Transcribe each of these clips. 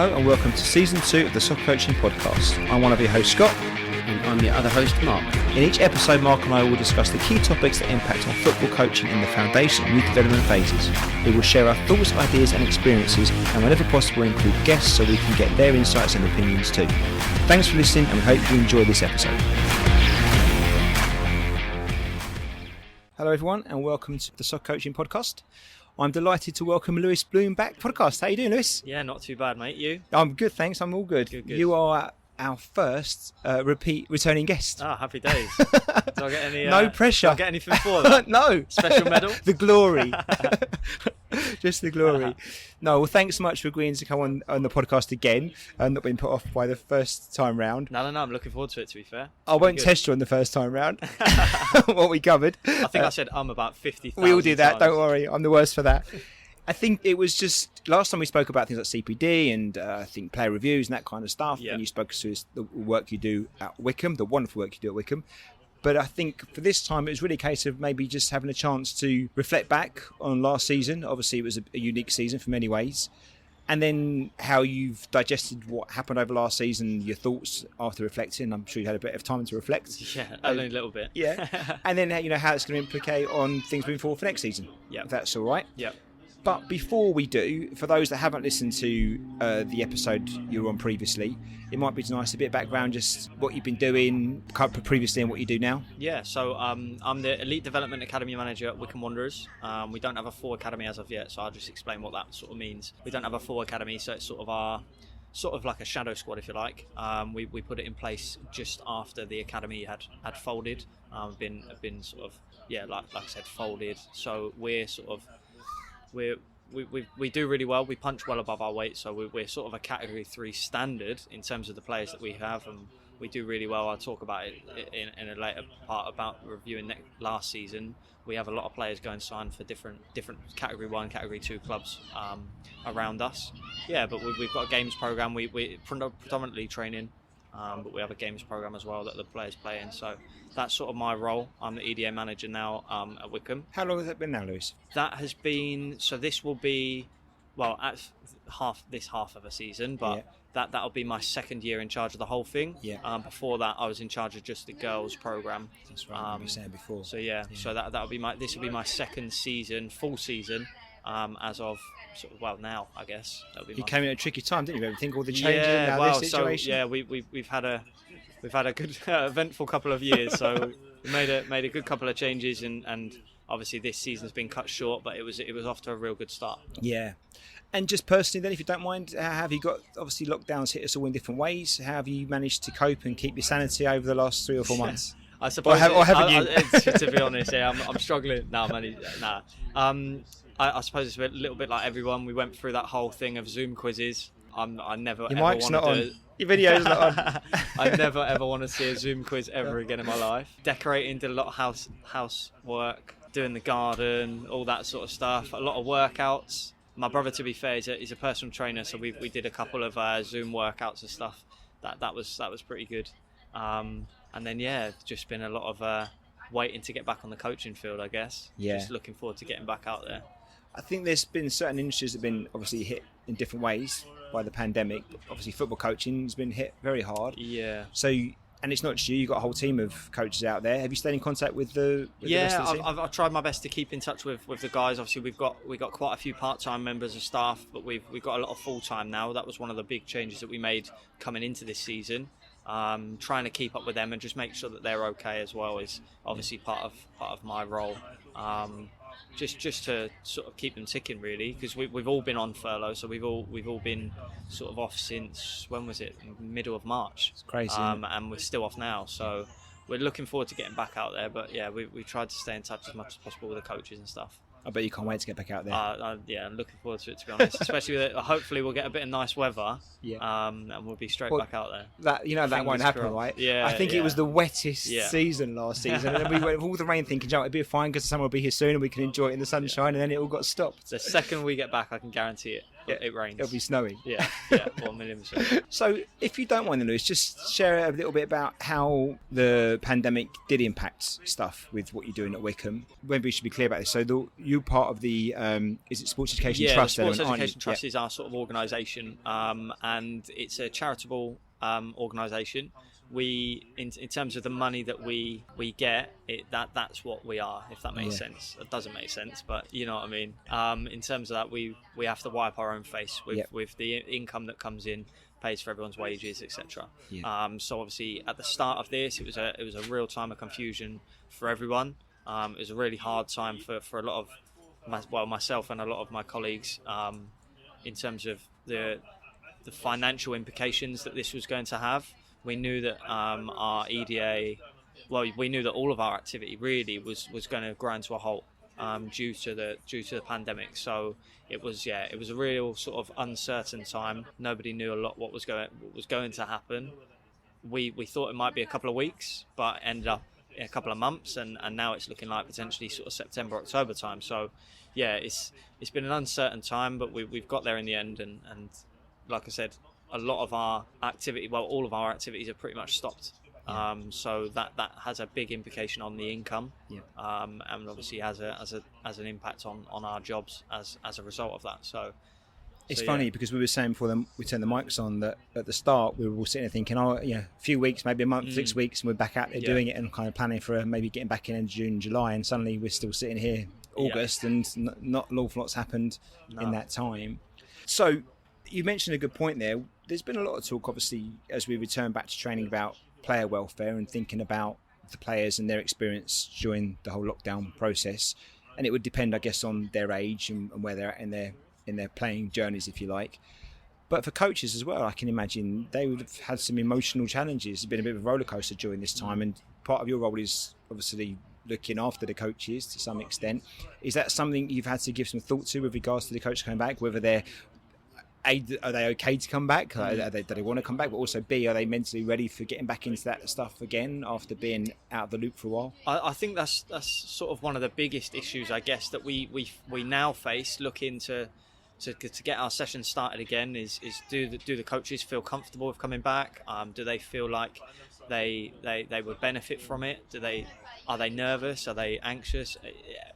Hello and welcome to Season 2 of the Soccer Coaching Podcast. I'm one of your hosts, Scott. And I'm your other host, Mark. In each episode, Mark and I will discuss the key topics that impact on football coaching in the foundation and youth development phases. We will share our thoughts, ideas and experiences, and whenever possible include guests so we can get their insights and opinions too. Thanks for listening and we hope you enjoy this episode. Hello everyone and welcome to the Soccer Coaching Podcast. I'm delighted to welcome Lewis Bloom back to the podcast. How you doing, Lewis? Yeah, not too bad, mate. You? I'm good, thanks. I'm all good. Good. You are our first returning guest. Ah, happy days. Do I get any? No pressure. Do I get anything for that? No. Special medal? The glory. Just the glory. No, well, thanks so much for agreeing to come on the podcast again and not being put off by the first time round. No. I'm looking forward to it, to be fair. I won't test you on the first time round. What we covered. I think I said about 50,000 We all did that. times. Don't worry. I'm the worst for that. I think it was just last time we spoke about things like CPD and I think player reviews and that kind of stuff. Yeah. And you spoke to the work you do at Wycombe, the wonderful work you do at Wycombe. But I think for this time, it was really a case of maybe just having a chance to reflect back on last season. Obviously, it was a unique season for many ways. And then how you've digested what happened over last season, your thoughts after reflecting. I'm sure you had a bit of time to reflect. Yeah, only a little bit. Yeah. And then how it's going to implicate on things moving forward for next season. Yeah. If that's all right. Yeah. But before we do, for those that haven't listened to the episode you were on previously, it might be nice a bit of background, just what you've been doing previously and what you do now. Yeah, so I'm the Elite Development Academy Manager at Wycombe Wanderers. We don't have a full academy as of yet, so I'll just explain what that sort of means. We don't have a full academy, so it's sort of like a shadow squad, if you like. We put it in place just after the academy had folded. Been sort of, yeah, like I said, folded. So we're sort of we do really well. We punch well above our weight, so we're sort of a category 3 standard in terms of the players that we have, and we do really well. I'll talk about it in a later part about reviewing last season. We have a lot of players going signed for different category 1, category 2 clubs around us. Yeah, but we've got a games program. We predominantly training, but we have a games program as well that the players play in. So that's sort of my role. I'm the EDA manager now at Wycombe. How long has that been now, Lewis? That has been, so this will be, well, at half of a season, but that'll be my second year in charge of the whole thing. Yeah. Before that, I was in charge of just the girls program. That's right. You were saying before. So so that'll be this will be my second season, full season, as of now, I guess. You came in at a tricky time, didn't you? Everything, all the changes, this situation. So we've had a good eventful couple of years. So we made a good couple of changes, and obviously this season's been cut short, but it was off to a real good start. Yeah. And just personally then, if you don't mind, how have you got, obviously lockdowns hit us all in different ways. How have you managed to cope and keep your sanity over the last 3 or 4 months? I suppose. Or haven't you? To be honest, I'm struggling. I suppose it's a little bit like everyone. We went through that whole thing of Zoom quizzes. I never ever want to do it. Your video's not on. I never ever want to see a Zoom quiz ever again in my life. Decorating, did a lot of housework, doing the garden, all that sort of stuff. A lot of workouts. My brother, to be fair, is a personal trainer, so we did a couple of Zoom workouts and stuff. That was pretty good. And then just been a lot of waiting to get back on the coaching field, I guess. Yeah. Just looking forward to getting back out there. I think there's been certain industries that have been obviously hit in different ways by the pandemic. Obviously, football coaching has been hit very hard. Yeah. So, and it's not just you. You've got a whole team of coaches out there. Have you stayed in contact with the rest of the team? I've tried my best to keep in touch with the guys. Obviously, we've got quite a few part-time members of staff, but we've got a lot of full-time now. That was one of the big changes that we made coming into this season. Trying to keep up with them and just make sure that they're okay as well is obviously part of my role. Just to sort of keep them ticking, really, because we've all been on furlough, so we've all been sort of off since, when was it? Middle of March. It's crazy. And we're still off now, so we're looking forward to getting back out there. But yeah, we tried to stay in touch as much as possible with the coaches and stuff. I bet you can't wait to get back out there. I'm looking forward to it, to be honest. Especially with hopefully we'll get a bit of nice weather. Yeah. And we'll be straight back out there. That won't happen, right? Yeah. I think it was the wettest season last season, and then we went with all the rain thinking, it'd be fine because the summer will be here soon and we can enjoy it in the sunshine, and then it all got stopped. The second we get back, I can guarantee it. it rains. It'll be snowy. Yeah, 1,000,000%. So if you don't mind, Lewis, just share a little bit about how the pandemic did impact stuff with what you're doing at Wycombe. Maybe we should be clear about this. So you're part of the, is it Sports Education Trust? Yeah, the Sports element, Education Trust is our sort of organisation, and it's a charitable organisation. We, in terms of the money that we get, that's what we are, if that makes sense. It doesn't make sense, but you know what I mean. In terms of that, we have to wipe our own face with the income that comes in, pays for everyone's wages, etc. So obviously at the start of this, it was a real time of confusion for everyone. It was a really hard time for a lot of myself and a lot of my colleagues, in terms of the financial implications that this was going to have. We knew that our EDA, we knew that all of our activity really was going to grind to a halt due to the pandemic. So it was a real sort of uncertain time. Nobody knew a lot what was going to happen. We thought it might be a couple of weeks, but ended up in a couple of months, and now it's looking like potentially sort of September, October time. So yeah, it's been an uncertain time, but we've got there in the end, and like I said, a lot of our activity, all of our activities are pretty much stopped. So that has a big implication on the income, and obviously has an impact on our jobs as a result of that. So it's funny because we were saying before we turned the mics on that at the start we were all sitting there thinking, a few weeks, maybe a month, 6 weeks, and we're back out there doing it and kind of planning for maybe getting back in June, July, and suddenly we're still sitting here August, and not an awful lot's happened in that time. So you mentioned a good point there. There's been a lot of talk, obviously, as we return back to training about player welfare and thinking about the players and their experience during the whole lockdown process. And it would depend, I guess, on their age and where they're at in their playing journeys, if you like. But for coaches as well, I can imagine they would have had some emotional challenges. It's been a bit of a roller coaster during this time, and part of your role is obviously looking after the coaches to some extent. Is that something you've had to give some thought to with regards to the coach coming back, whether are they okay to come back? Do they want to come back? But also, B, are they mentally ready for getting back into that stuff again after being out of the loop for a while? I think that's sort of one of the biggest issues, I guess, that we now face looking to get our sessions started again. Is do the coaches feel comfortable with coming back? Do they feel like they would benefit from it? Are they nervous? Are they anxious?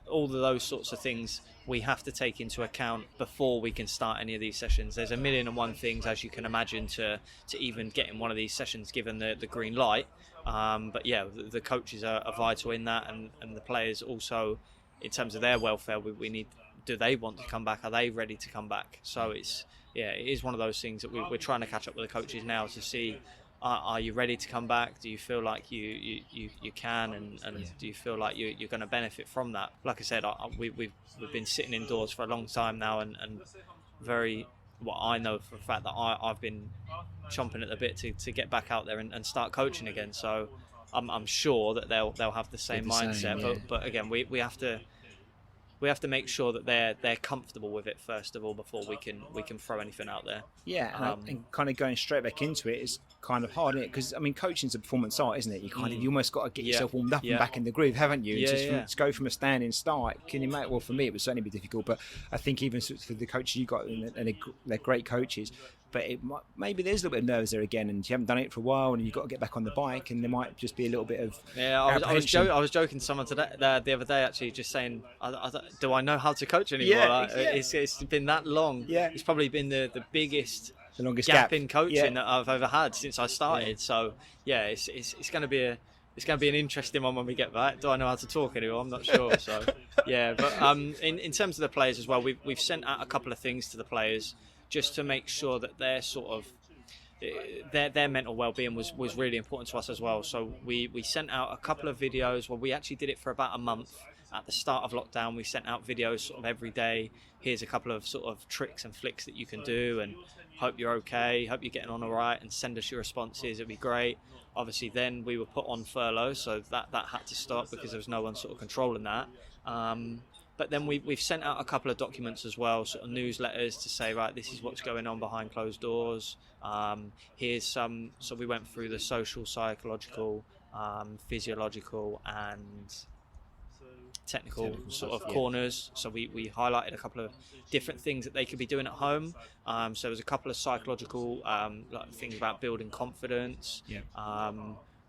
All of those sorts of things we have to take into account before we can start any of these sessions. There's 1,000,001 things, as you can imagine, to even get in one of these sessions given the green light. But yeah, the coaches are vital in that, and the players also, in terms of their welfare, we need. Do they want to come back? Are they ready to come back? So it is one of those things that we're trying to catch up with the coaches now to see. Are you ready to come back? Do you feel like you can, and do you feel like you're going to benefit from that? Like I said, we've been sitting indoors for a long time now, and I know for a fact that I've been chomping at the bit to get back out there and start coaching again. So I'm sure that they'll have the same mindset. But again, we have to make sure that they're comfortable with it first of all before we can throw anything out there. Yeah, and kind of going straight back into it is kind of hard, isn't it? Because I mean, coaching's a performance art, isn't it? You almost got to get yourself warmed up and back in the groove, haven't you? To go from a standing start. Can you make? Well, for me, it would certainly be difficult. But I think even for the coaches you got, and they're great coaches. But maybe there's a little bit of nerves there again, and you haven't done it for a while, and you've got to get back on the bike, and there might just be a little bit of I was joking to someone the other day, actually, just saying, do I know how to coach anymore? It's been that long. It's probably been the biggest, the longest gap in coaching that I've ever had since I started. So it's going to be an interesting one when we get back. Do I know how to talk anymore? I'm not sure. So but in terms of the players as well, we've sent out a couple of things to the players, just to make sure that their sort of their mental well-being was really important to us as well. So we sent out a couple of videos. Well, we actually did it for about a month. At the start of lockdown, we sent out videos sort of every day. Here's a couple of sort of tricks and flicks that you can do, and hope you're okay, hope you're getting on all right, and send us your responses. It'd be great. Obviously, then we were put on furlough, so that had to stop because there was no one sort of controlling that. But then we've sent out a couple of documents as well, sort of newsletters to say, right, this is what's going on behind closed doors. Here's some. So we went through the social, psychological, physiological, and technical sort of corners. So we highlighted a couple of different things that they could be doing at home. So there was a couple of psychological like things about building confidence,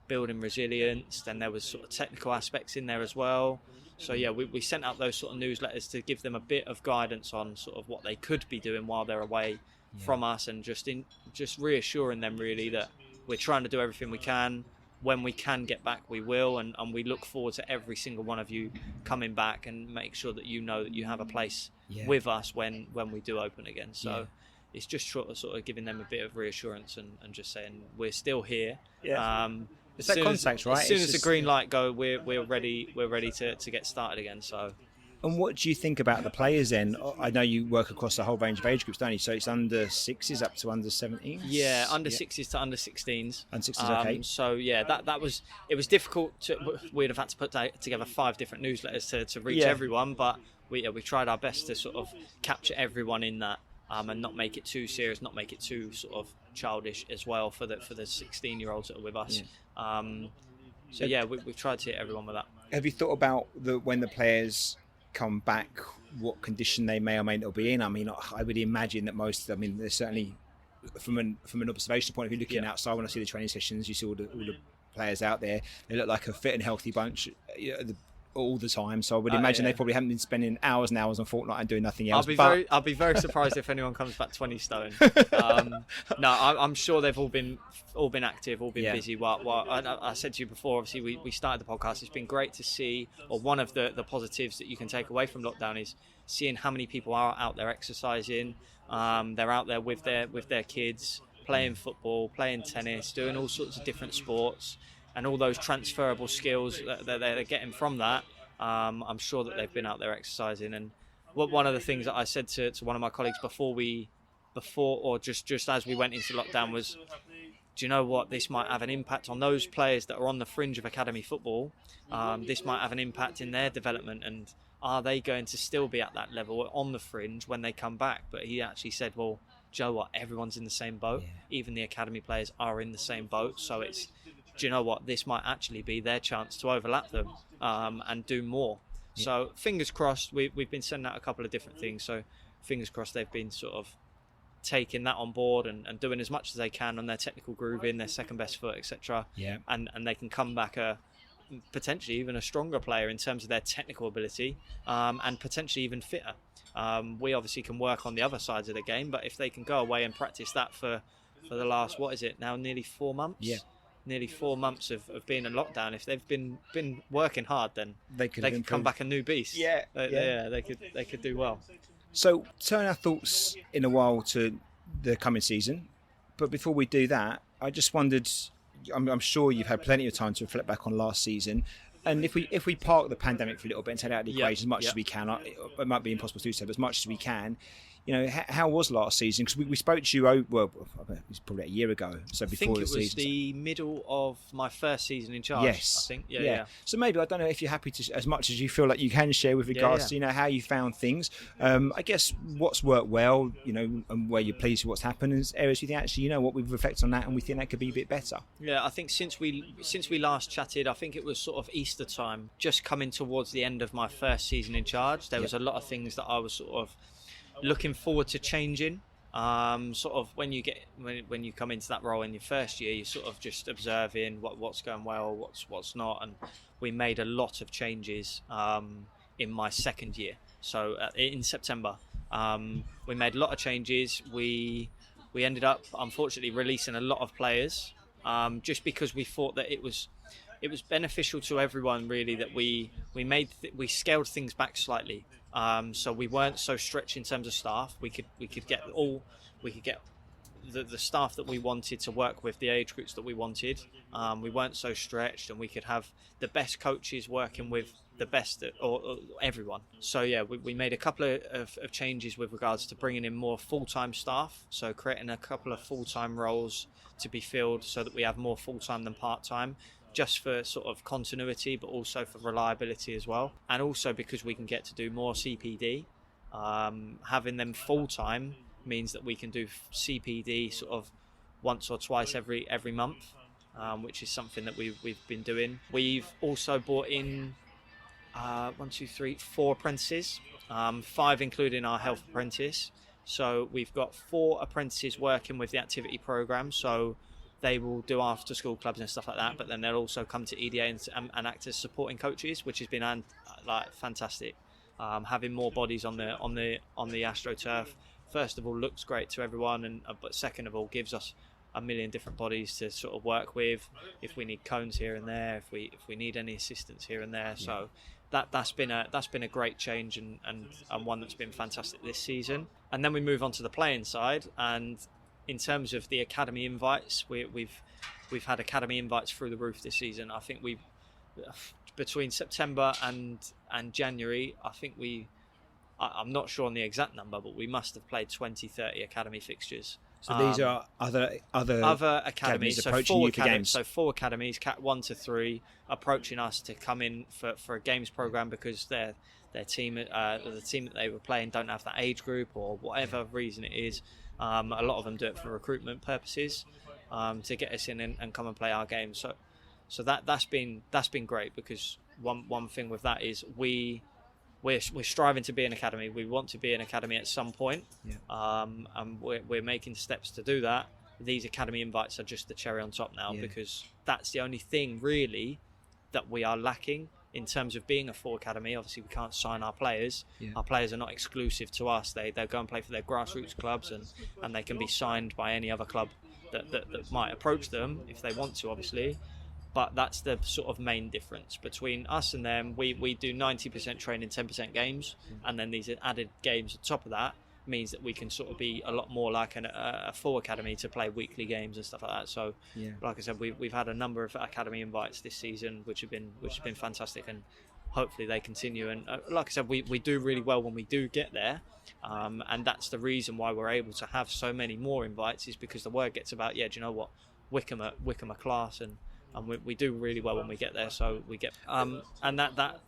building resilience. Then there was sort of technical aspects in there as well. So yeah, we sent out those sort of newsletters to give them a bit of guidance on sort of what they could be doing while they're away from us, and just reassuring them really that we're trying to do everything we can. When we can get back, we will, and we look forward to every single one of you coming back, and make sure that you know that you have a place with us when we do open again. So it's just sort of giving them a bit of reassurance and just saying we're still here. It's that contact, right? As soon as the green light go, we're ready to get started again. So. And what do you think about the players then? I know you work across the whole range of age groups, don't you? So it's under 6s up to under 17s? Yeah, under 6s to under 16s. Under 16s, okay. So yeah, it was difficult. We'd have had to put together 5 different newsletters to reach everyone, but we tried our best to sort of capture everyone in that, and not make it too serious, not make it too sort of childish as well for the 16-year-olds that are with us. So yeah, we've tried to hit everyone with that. Have you thought about when the players come back, what condition they may or may not be in? I mean, I would imagine that there's certainly from an observational point of view, looking outside, when I see the training sessions, you see all the players out there, they look like a fit and healthy bunch all the time. So I would imagine they probably haven't been spending hours and hours on Fortnite and doing nothing else. I'll be very surprised if anyone comes back 20 stone. No, I'm sure they've all been active, all been busy. Well, I said to you before, obviously we started the podcast. It's been great to see, or one of the positives that you can take away from lockdown is seeing how many people are out there exercising. They're out there with their kids, playing football, playing tennis, doing all sorts of different sports. And all those transferable skills that they're getting from that, I'm sure that they've been out there exercising. And one of the things that I said to one of my colleagues before just as we went into lockdown was, do you know what? This might have an impact on those players that are on the fringe of academy football. This might have an impact in their development, and are they going to still be at that level on the fringe when they come back? But he actually said, well, Joe, what? Everyone's in the same boat. Even the academy players are in the same boat. So it's, do you know what? This might actually be their chance to overlap them and do more. So fingers crossed. We've been sending out a couple of different things. So fingers crossed they've been sort of taking that on board and doing as much as they can on their technical grooving, their second best foot, etc. And they can come back potentially even a stronger player in terms of their technical ability, and potentially even fitter. We obviously can work on the other sides of the game, but if they can go away and practice that for the last, what is it now, nearly 4 months? Nearly 4 months of being in lockdown. If they've been working hard, then they could come back a new beast. They could do well. So turn our thoughts in a while to the coming season, but before we do that, I just wondered, I'm sure you've had plenty of time to reflect back on last season, and if we park the pandemic for a little bit and take it out of the equation as much as we can, it might be impossible to do so, but as much as we can, you know, how was last season? Because we spoke to you, it was probably a year ago, so before the season. I think it was the middle of my first season in charge. Yes. I think. Yeah. So maybe, I don't know if you're happy to, as much as you feel like you can share with regards to, you know, how you found things. I guess what's worked well, you know, and where you're pleased with what's happened, and areas you think, actually, you know what, we've reflected on that and we think that could be a bit better. Yeah, I think since we last chatted, I think it was sort of Easter time, just coming towards the end of my first season in charge. There was a lot of things that I was sort of looking forward to changing. Sort of when you come into that role in your first year, you're sort of just observing what's going well, what's not, and we made a lot of changes in my second year. So in September, we made a lot of changes. We ended up unfortunately releasing a lot of players, just because we thought that it was beneficial to everyone really that we scaled things back slightly. So we weren't so stretched in terms of staff. We could get the staff that we wanted to work with, the age groups that we wanted. We weren't so stretched, and we could have the best coaches working with the best or everyone. So yeah, we made a couple of changes with regards to bringing in more full-time staff. So creating a couple of full-time roles to be filled so that we have more full-time than part-time, just for sort of continuity, but also for reliability as well. And also because we can get to do more CPD. Having them full-time means that we can do CPD sort of once or twice every month, which is something that we've been doing. We've also brought in one, two, three, 4 apprentices, 5 including our health apprentice. So we've got 4 apprentices working with the activity program. So they will do after school clubs and stuff like that, but then they'll also come to EDA and act as supporting coaches, which has been fantastic. Having more bodies on the AstroTurf, first of all, looks great to everyone, but second of all, gives us a million different bodies to sort of work with. If we need cones here and there, if we need any assistance here and there, so that's been a great change and one that's been fantastic this season. And then we move on to the playing side, and in terms of the academy invites, we've had academy invites through the roof this season. I think between September and January, I think I'm not sure on the exact number, but we must have played 20-30 academy fixtures. So these are other academies approaching you for games. So 4 academies, Cat 1 to 3, approaching us to come in for a games program because their team, the team that they were playing, don't have that age group or whatever reason it is. A lot of them do it for recruitment purposes, to get us in and come and play our games. So that's been great, because one thing with that is we're striving to be an academy. We want to be an academy at some point, and we're making steps to do that. These academy invites are just the cherry on top now, because that's the only thing really that we are lacking in terms of being a full academy. Obviously, we can't sign our players. Our players are not exclusive to us. They go and play for their grassroots clubs, and they can be signed by any other club that might approach them if they want to, obviously. But that's the sort of main difference between us and them. We do 90% training, 10% games, and then these added games on top of that means that we can sort of be a lot more like a full academy to play weekly games and stuff like that. So, like I said, we've had a number of academy invites this season, which have been fantastic, and hopefully they continue. And like I said, we do really well when we do get there, and that's the reason why we're able to have so many more invites, is because the word gets about, do you know what, Wycombe are class, and we do really well when we get there. So we get and that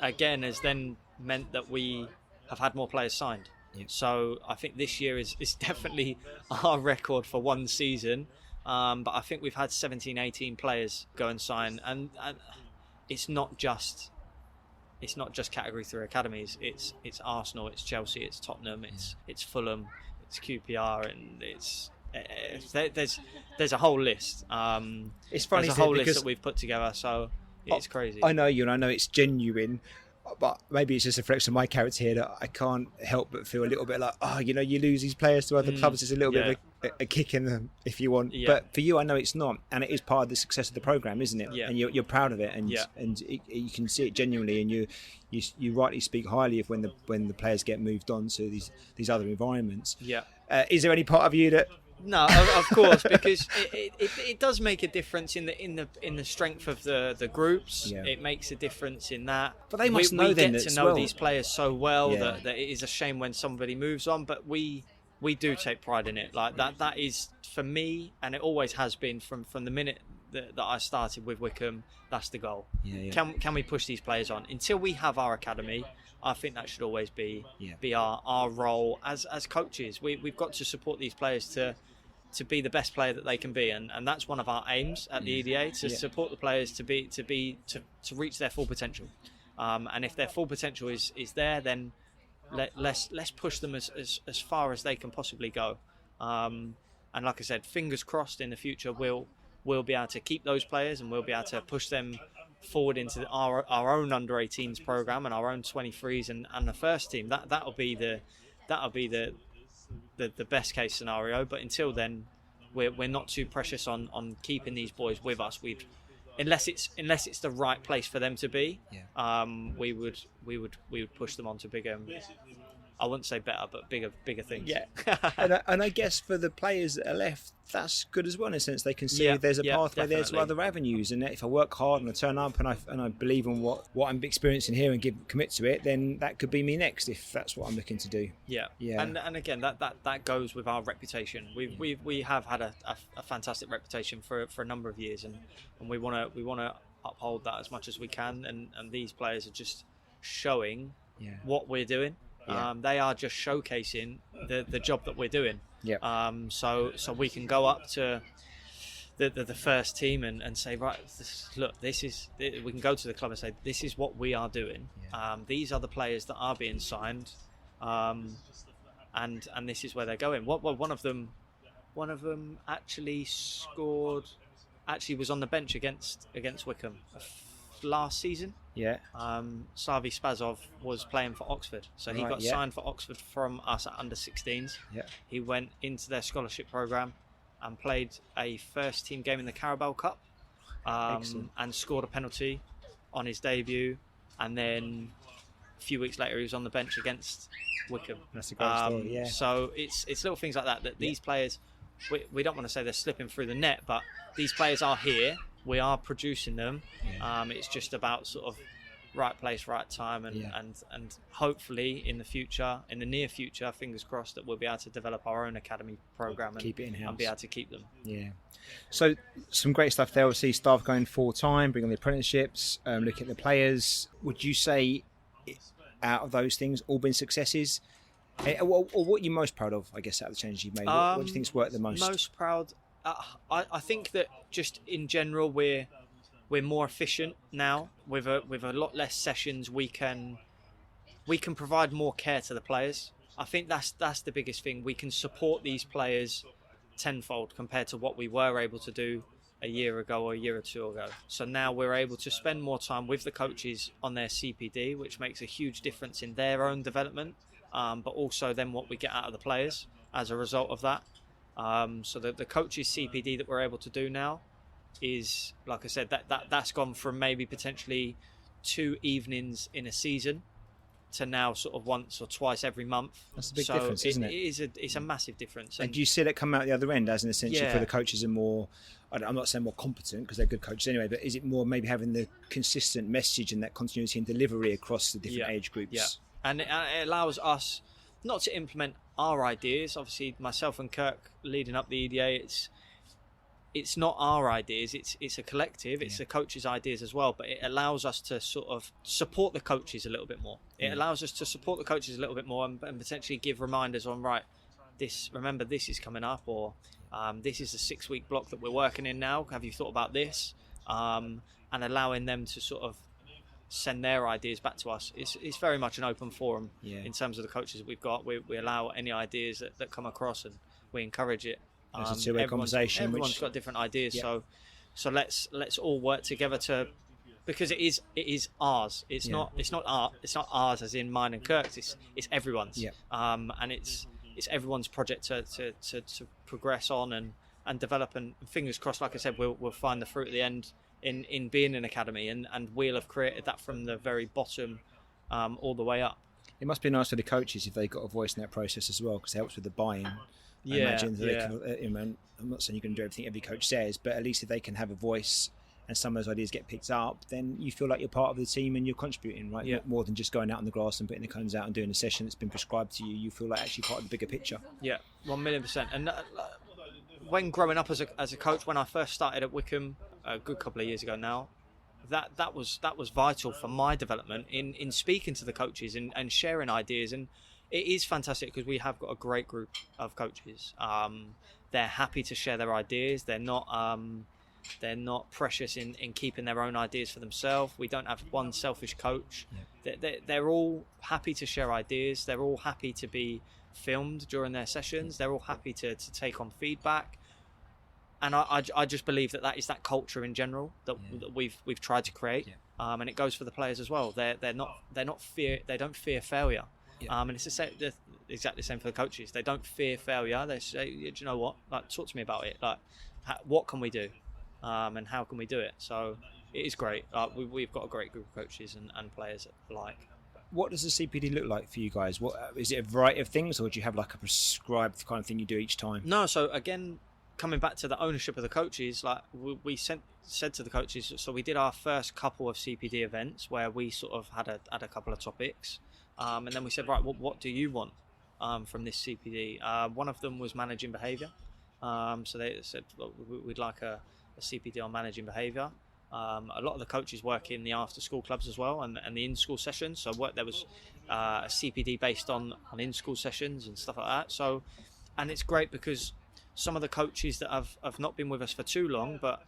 again has then meant that we have had more players signed. So I think this year is definitely our record for one season, but I think we've had 17-18 players go and sign, and it's not just category 3 academies. It's Arsenal, it's Chelsea, it's Tottenham, it's Fulham, it's QPR, and there's a whole list. It's funny, there's a whole list that we've put together, so it's crazy. I know you, and I know it's genuine, but maybe it's just a reflection of my character here that I can't help but feel a little bit like, you lose these players to other clubs. It's a little bit of a kick in them, if you want. But for you, I know it's not, and it is part of the success of the program, isn't it? And you're proud of it, and you can see it genuinely, and you rightly speak highly of when the players get moved on to these other environments. Is there any part of you that? No, of course, because it does make a difference in the strength of the groups. It makes a difference in that. But they must we get to know these players so well that it is a shame when somebody moves on. But we do take pride in it. Like that is, for me, and it always has been from the minute that I started with Wycombe. That's the goal. Can we push these players on until we have our academy? I think that should always be our role as coaches. We've got to support these players to be the best player that they can be, and that's one of our aims at the EDA, to support the players to reach their full potential. And if their full potential is there, then let's push them as far as they can possibly go. And like I said, fingers crossed, in the future we'll be able to keep those players, and we'll be able to push them forward into our own under 18s program and our own 23s and the first team. That'll be the best case scenario. But until then, we're not too precious on keeping these boys with us. Unless it's the right place for them to be, we would push them on to bigger, I wouldn't say better, but bigger things. And I guess for the players that are left, that's good as well, in a sense. They can see there's a pathway there to other avenues, and if I work hard and I turn up and I believe in what I'm experiencing here and commit to it, then that could be me next, if that's what I'm looking to do. And again, that goes with our reputation. We have had a fantastic reputation for a number of years, and we want to uphold that as much as we can, and these players are just showing what we're doing. They are just showcasing the job that we're doing. So we can go up to the first team and say, right, we can go to the club and say, this is what we are doing. These are the players that are being signed, and this is where they're going. One of them actually was on the bench against Wycombe last season. Savi Spazov was playing for Oxford, so he got signed for Oxford from us at under 16s. He went into their scholarship program and played a first team game in the Carabao Cup, and scored a penalty on his debut, and then a few weeks later he was on the bench against Wycombe. That's a great story. So it's little things like that these players, we don't want to say they're slipping through the net, but these players are here, we are producing them. It's just about sort of right place, right time, and hopefully in the near future, fingers crossed, that we'll be able to develop our own academy program and keep it in-house and be able to keep them. So some great stuff there. Obviously, staff going full time, bringing the apprenticeships, looking at the players. Would you say, out of those things, all been successes? Or what are you most proud of, I guess, out of the changes you've made? What do you think's worked the most? Most proud, I think that just in general we're more efficient now with a lot less sessions. We can provide more care to the players. I think that's the biggest thing. We can support these players tenfold compared to what we were able to do a year ago or a year or two ago. So now we're able to spend more time with the coaches on their CPD, which makes a huge difference in their own development, but also then what we get out of the players as a result of that. So the coaches CPD that we're able to do now is, like I said, that's gone from maybe potentially 2 evenings in a season to now sort of once or twice every month. That's a big difference, isn't it? It's a massive difference. And do you see that come out the other end as an essentially for the coaches are more, I'm not saying more competent because they're good coaches anyway, but is it more maybe having the consistent message and that continuity and delivery across the different age groups? And it allows us not to implement our ideas. Obviously, myself and Kirk leading up the EDA, it's not our ideas, it's a collective, it's the coaches' ideas as well, but it allows us to sort of support the coaches a little bit more. It allows us to support the coaches a little bit more and potentially give reminders on, right, remember this is coming up, or this is a 6-week block that we're working in now, have you thought about this? And allowing them to sort of send their ideas back to us. It's very much an open forum in terms of the coaches that we've got. We allow any ideas that come across and we encourage it. It's a two-way conversation. Everyone's got different ideas, so let's all work together because it is ours. It's not ours as in mine and Kirk's. It's everyone's. And it's everyone's project to progress on and develop. And fingers crossed, like I said, we'll find the fruit at the end in being an academy, and we'll have created that from the very bottom all the way up. It must be nice for the coaches if they got a voice in that process as well, because it helps with the buy-in. I imagine that they can, I'm not saying you can do everything every coach says, but at least if they can have a voice and some of those ideas get picked up, then you feel like you're part of the team and you're contributing, right? More than just going out on the grass and putting the cones out and doing a session that's been prescribed to you. You feel like actually part of the bigger picture. 1,000,000%. And when growing up as a coach, when I first started at Wycombe a good couple of years ago now, that was vital for my development in speaking to the coaches and sharing ideas. And it is fantastic because we have got a great group of coaches. They're happy to share their ideas. They're not precious in keeping their own ideas for themselves. We don't have one selfish coach. They're all happy to share ideas. They're all happy to be filmed during their sessions. They're all happy to take on feedback. And I just believe that is that culture in general that we've tried to create. And it goes for the players as well. They don't fear failure. And it's exactly the same for the coaches. They don't fear failure. They say, do you know what? Like, talk to me about it. Like, what can we do? And how can we do it? So it is great. We've got a great group of coaches and players alike. What does the CPD look like for you guys? What is it? A variety of things, or do you have like a prescribed kind of thing you do each time? No. So again, coming back to the ownership of the coaches, like we said to the coaches. So we did our first couple of CPD events where we sort of had a couple of topics. And then we said, right, what do you want from this CPD? One of them was managing behaviour. So they said, well, we'd like a CPD on managing behaviour. A lot of the coaches work in the after-school clubs as well and the in-school sessions. So there was a CPD based on in-school sessions and stuff like that. So, and it's great because some of the coaches that have not been with us for too long, but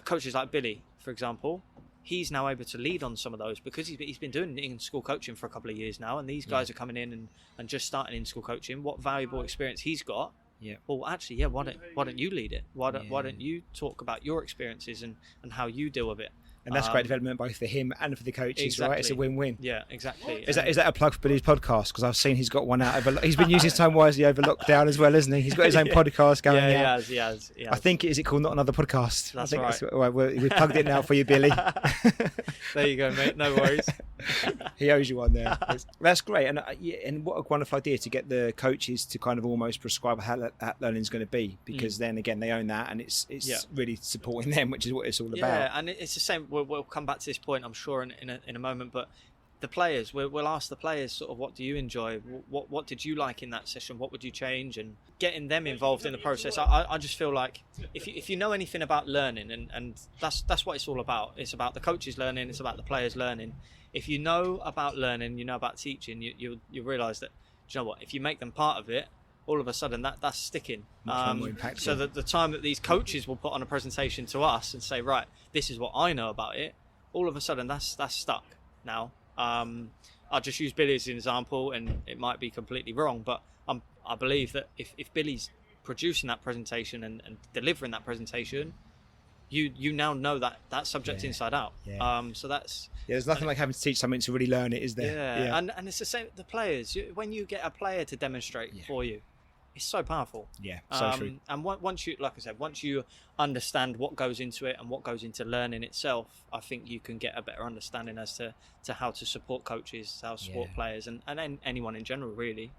coaches like Billy, for example, he's now able to lead on some of those because he's been doing in-school coaching for a couple of years now, and these guys are coming in and just starting in-school coaching. What valuable experience he's got. Yeah. Well, actually, why don't you lead it? Why don't you talk about your experiences and how you deal with it? And that's great development both for him and for the coaches, exactly. right? It's a win-win. Yeah, exactly. Is that a plug for Billy's podcast? Because I've seen he's got one out. He's been using his time wisely over lockdown as well, hasn't he? He's got his own podcast going out. He has. I think is it called Not Another Podcast? That's I think right. We plugged it now for you, Billy. There you go, mate. No worries. He owes you one there. That's great, and what a wonderful idea to get the coaches to kind of almost prescribe how that learning is going to be, because then again they own that, and it's really supporting them, which is what it's all about. Yeah, and it's the same. We'll come back to this point, I'm sure, in a moment, but the players, we'll ask the players sort of, what do you enjoy? What did you like in that session? What would you change? And getting them involved in the process. I just feel like if you know anything about learning, and that's what it's all about. It's about the coaches learning. It's about the players learning. If you know about learning, you know about teaching, you realise that, do you know what? If you make them part of it, all of a sudden that's sticking. So that the time that these coaches will put on a presentation to us and say, right, this is what I know about it, all of a sudden that's stuck now. I'll just use Billy as an example, and it might be completely wrong, but I believe that if Billy's producing that presentation and delivering that presentation, you now know that subject inside out. So that's there's nothing like having to teach something to really learn it, is there? And it's the same. The players, when you get a player to demonstrate for you, it's so powerful. So true. And once you, like I said, once you understand what goes into it and what goes into learning itself, I think you can get a better understanding as to how to support coaches, how to support players, and anyone in general, really.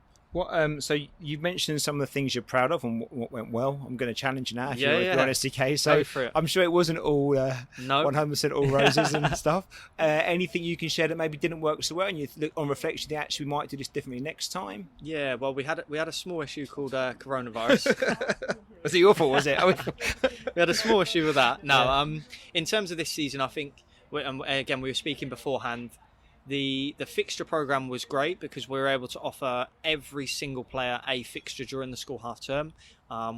So you've mentioned some of the things you're proud of and what went well. I'm going to challenge you now, if you're honest, DK. So I'm sure it wasn't all 100% all roses and stuff. Anything you can share that maybe didn't work so well, and you look on reflection, you actually might do this differently next time? Yeah, well, we had a small issue called coronavirus. Was it your fault, was it? We had a small issue with that. No, in terms of this season, I think, again, we were speaking beforehand, the fixture program was great because we were able to offer every single player a fixture during the school half term,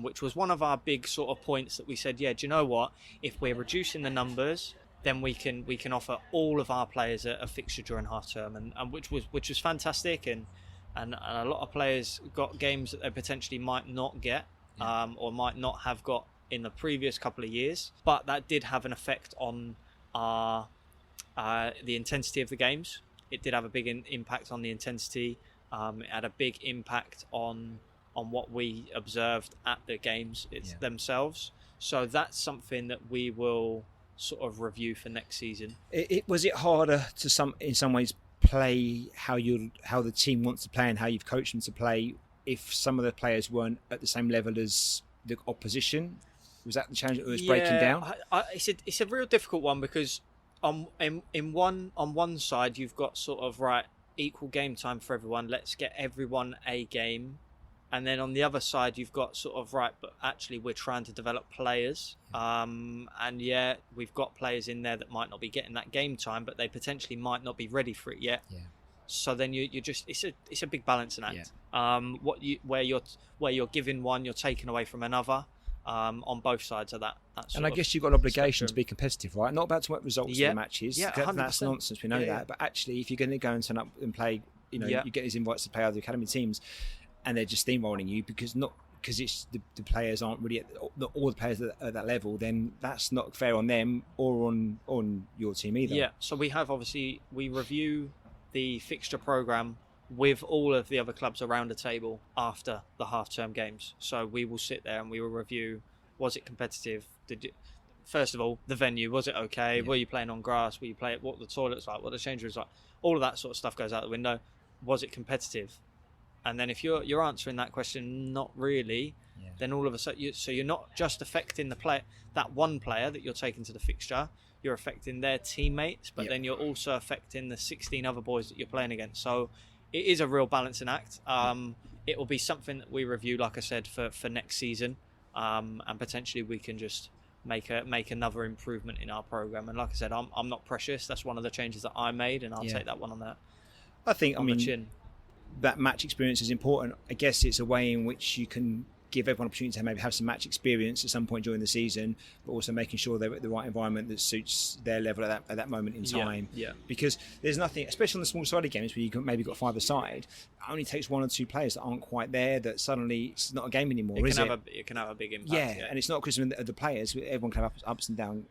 which was one of our big sort of points that we said, do you know what? If we're reducing the numbers, then we can offer all of our players a fixture during half term, and which was fantastic, and a lot of players got games that they potentially might not get or might not have got in the previous couple of years, but that did have an effect on the intensity of the games. It did have a big impact on the intensity. It had a big impact on what we observed at the games themselves. So that's something that we will sort of review for next season. Was it harder to in some ways play how the team wants to play and how you've coached them to play if some of the players weren't at the same level as the opposition? Was that the challenge that was breaking down? It's a real difficult one because on one side you've got sort of equal game time for everyone. Let's get everyone a game, and then on the other side you've got sort of but actually we're trying to develop players, and we've got players in there that might not be getting that game time, but they potentially might not be ready for it yet. So then you just it's a big balancing act. Where you're giving one, you're taking away from another. On both sides of that and I guess you've got an obligation to be competitive, right? Not about to work results in the matches. That's nonsense. We know that. But actually, if you're going to go and turn up and play, you get these invites to play other academy teams, and they're just steamrolling you because it's the players aren't really all the players at that level, then that's not fair on them or on your team either. So we review the fixture program with all of the other clubs around the table after the half-term games. So we will sit there and we will review, was it competitive? First of all, the venue, was it okay? Were you playing on grass? Were you playing what the toilets like? What the change rooms like? All of that sort of stuff goes out the window. Was it competitive? And then if you're answering that question, not really, then all of a sudden, you're not just affecting that one player that you're taking to the fixture, you're affecting their teammates, but then you're also affecting the 16 other boys that you're playing against. So it is a real balancing act. It will be something that we review, like I said, for next season, and potentially we can just make another improvement in our program. And like I said, I'm not precious. That's one of the changes that I made, and I'll take that one on that. I think the chin. That match experience is important. I guess it's a way in which you can give everyone an opportunity to maybe have some match experience at some point during the season, but also making sure they're at the right environment that suits their level at that moment in time. Yeah. Because there's nothing, especially on the small-sided games where you maybe got 5 aside, it only takes 1 or 2 players that aren't quite there that suddenly it's not a game anymore, It can have a big impact. Yeah, and it's not because of the players. Everyone can have ups and down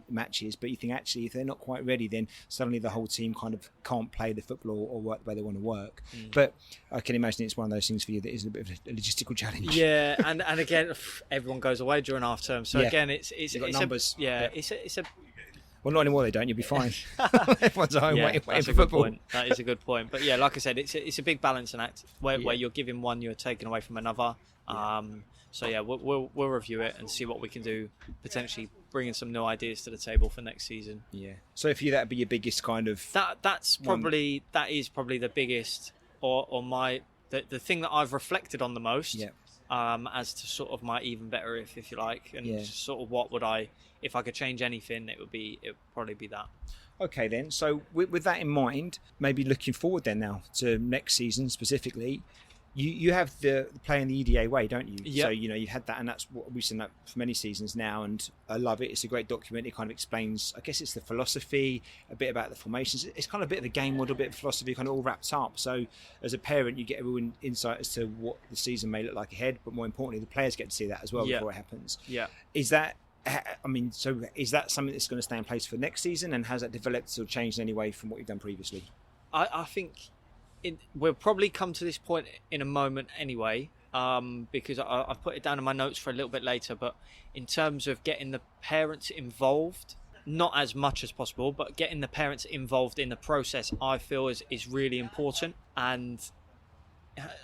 matches, but you think actually if they're not quite ready, then suddenly the whole team kind of can't play the football or work the way they want to work. But I can imagine it's one of those things for you that is a bit of a logistical challenge. Yeah, and again, everyone goes away during half term, so again, it's numbers. It's a well, not anymore. They don't. You'll be fine. Everyone's at home waiting for football. That is a good point. But yeah, like I said, it's a big balancing act where you're giving one, you're taking away from another. So yeah, we'll review it and see what we can do, potentially bringing some new ideas to the table for next season. Yeah. So for you, that'd be your biggest kind of that is probably the biggest or the thing that I've reflected on the most. Yeah. As to sort of my even better if you like, and just sort of what would I, if I could change anything, it would probably be that. Okay then. So with that in mind, maybe looking forward then now to next season specifically. You have the play in the EDA way, don't you? Yep. So, you've had that, and that's what we've seen that for many seasons now, and I love it. It's a great document. It kind of explains, I guess it's the philosophy, a bit about the formations. It's kind of a bit of the game model, a bit of philosophy, kind of all wrapped up. So as a parent, you get everyone insight as to what the season may look like ahead, but more importantly, the players get to see that as well before it happens. Yeah. Is that something that's going to stay in place for next season, and has that developed or changed in any way from what you've done previously? I think we'll probably come to this point in a moment anyway, because I've put it down in my notes for a little bit later, but in terms of getting the parents involved, not as much as possible, but getting the parents involved in the process, I feel is really important. And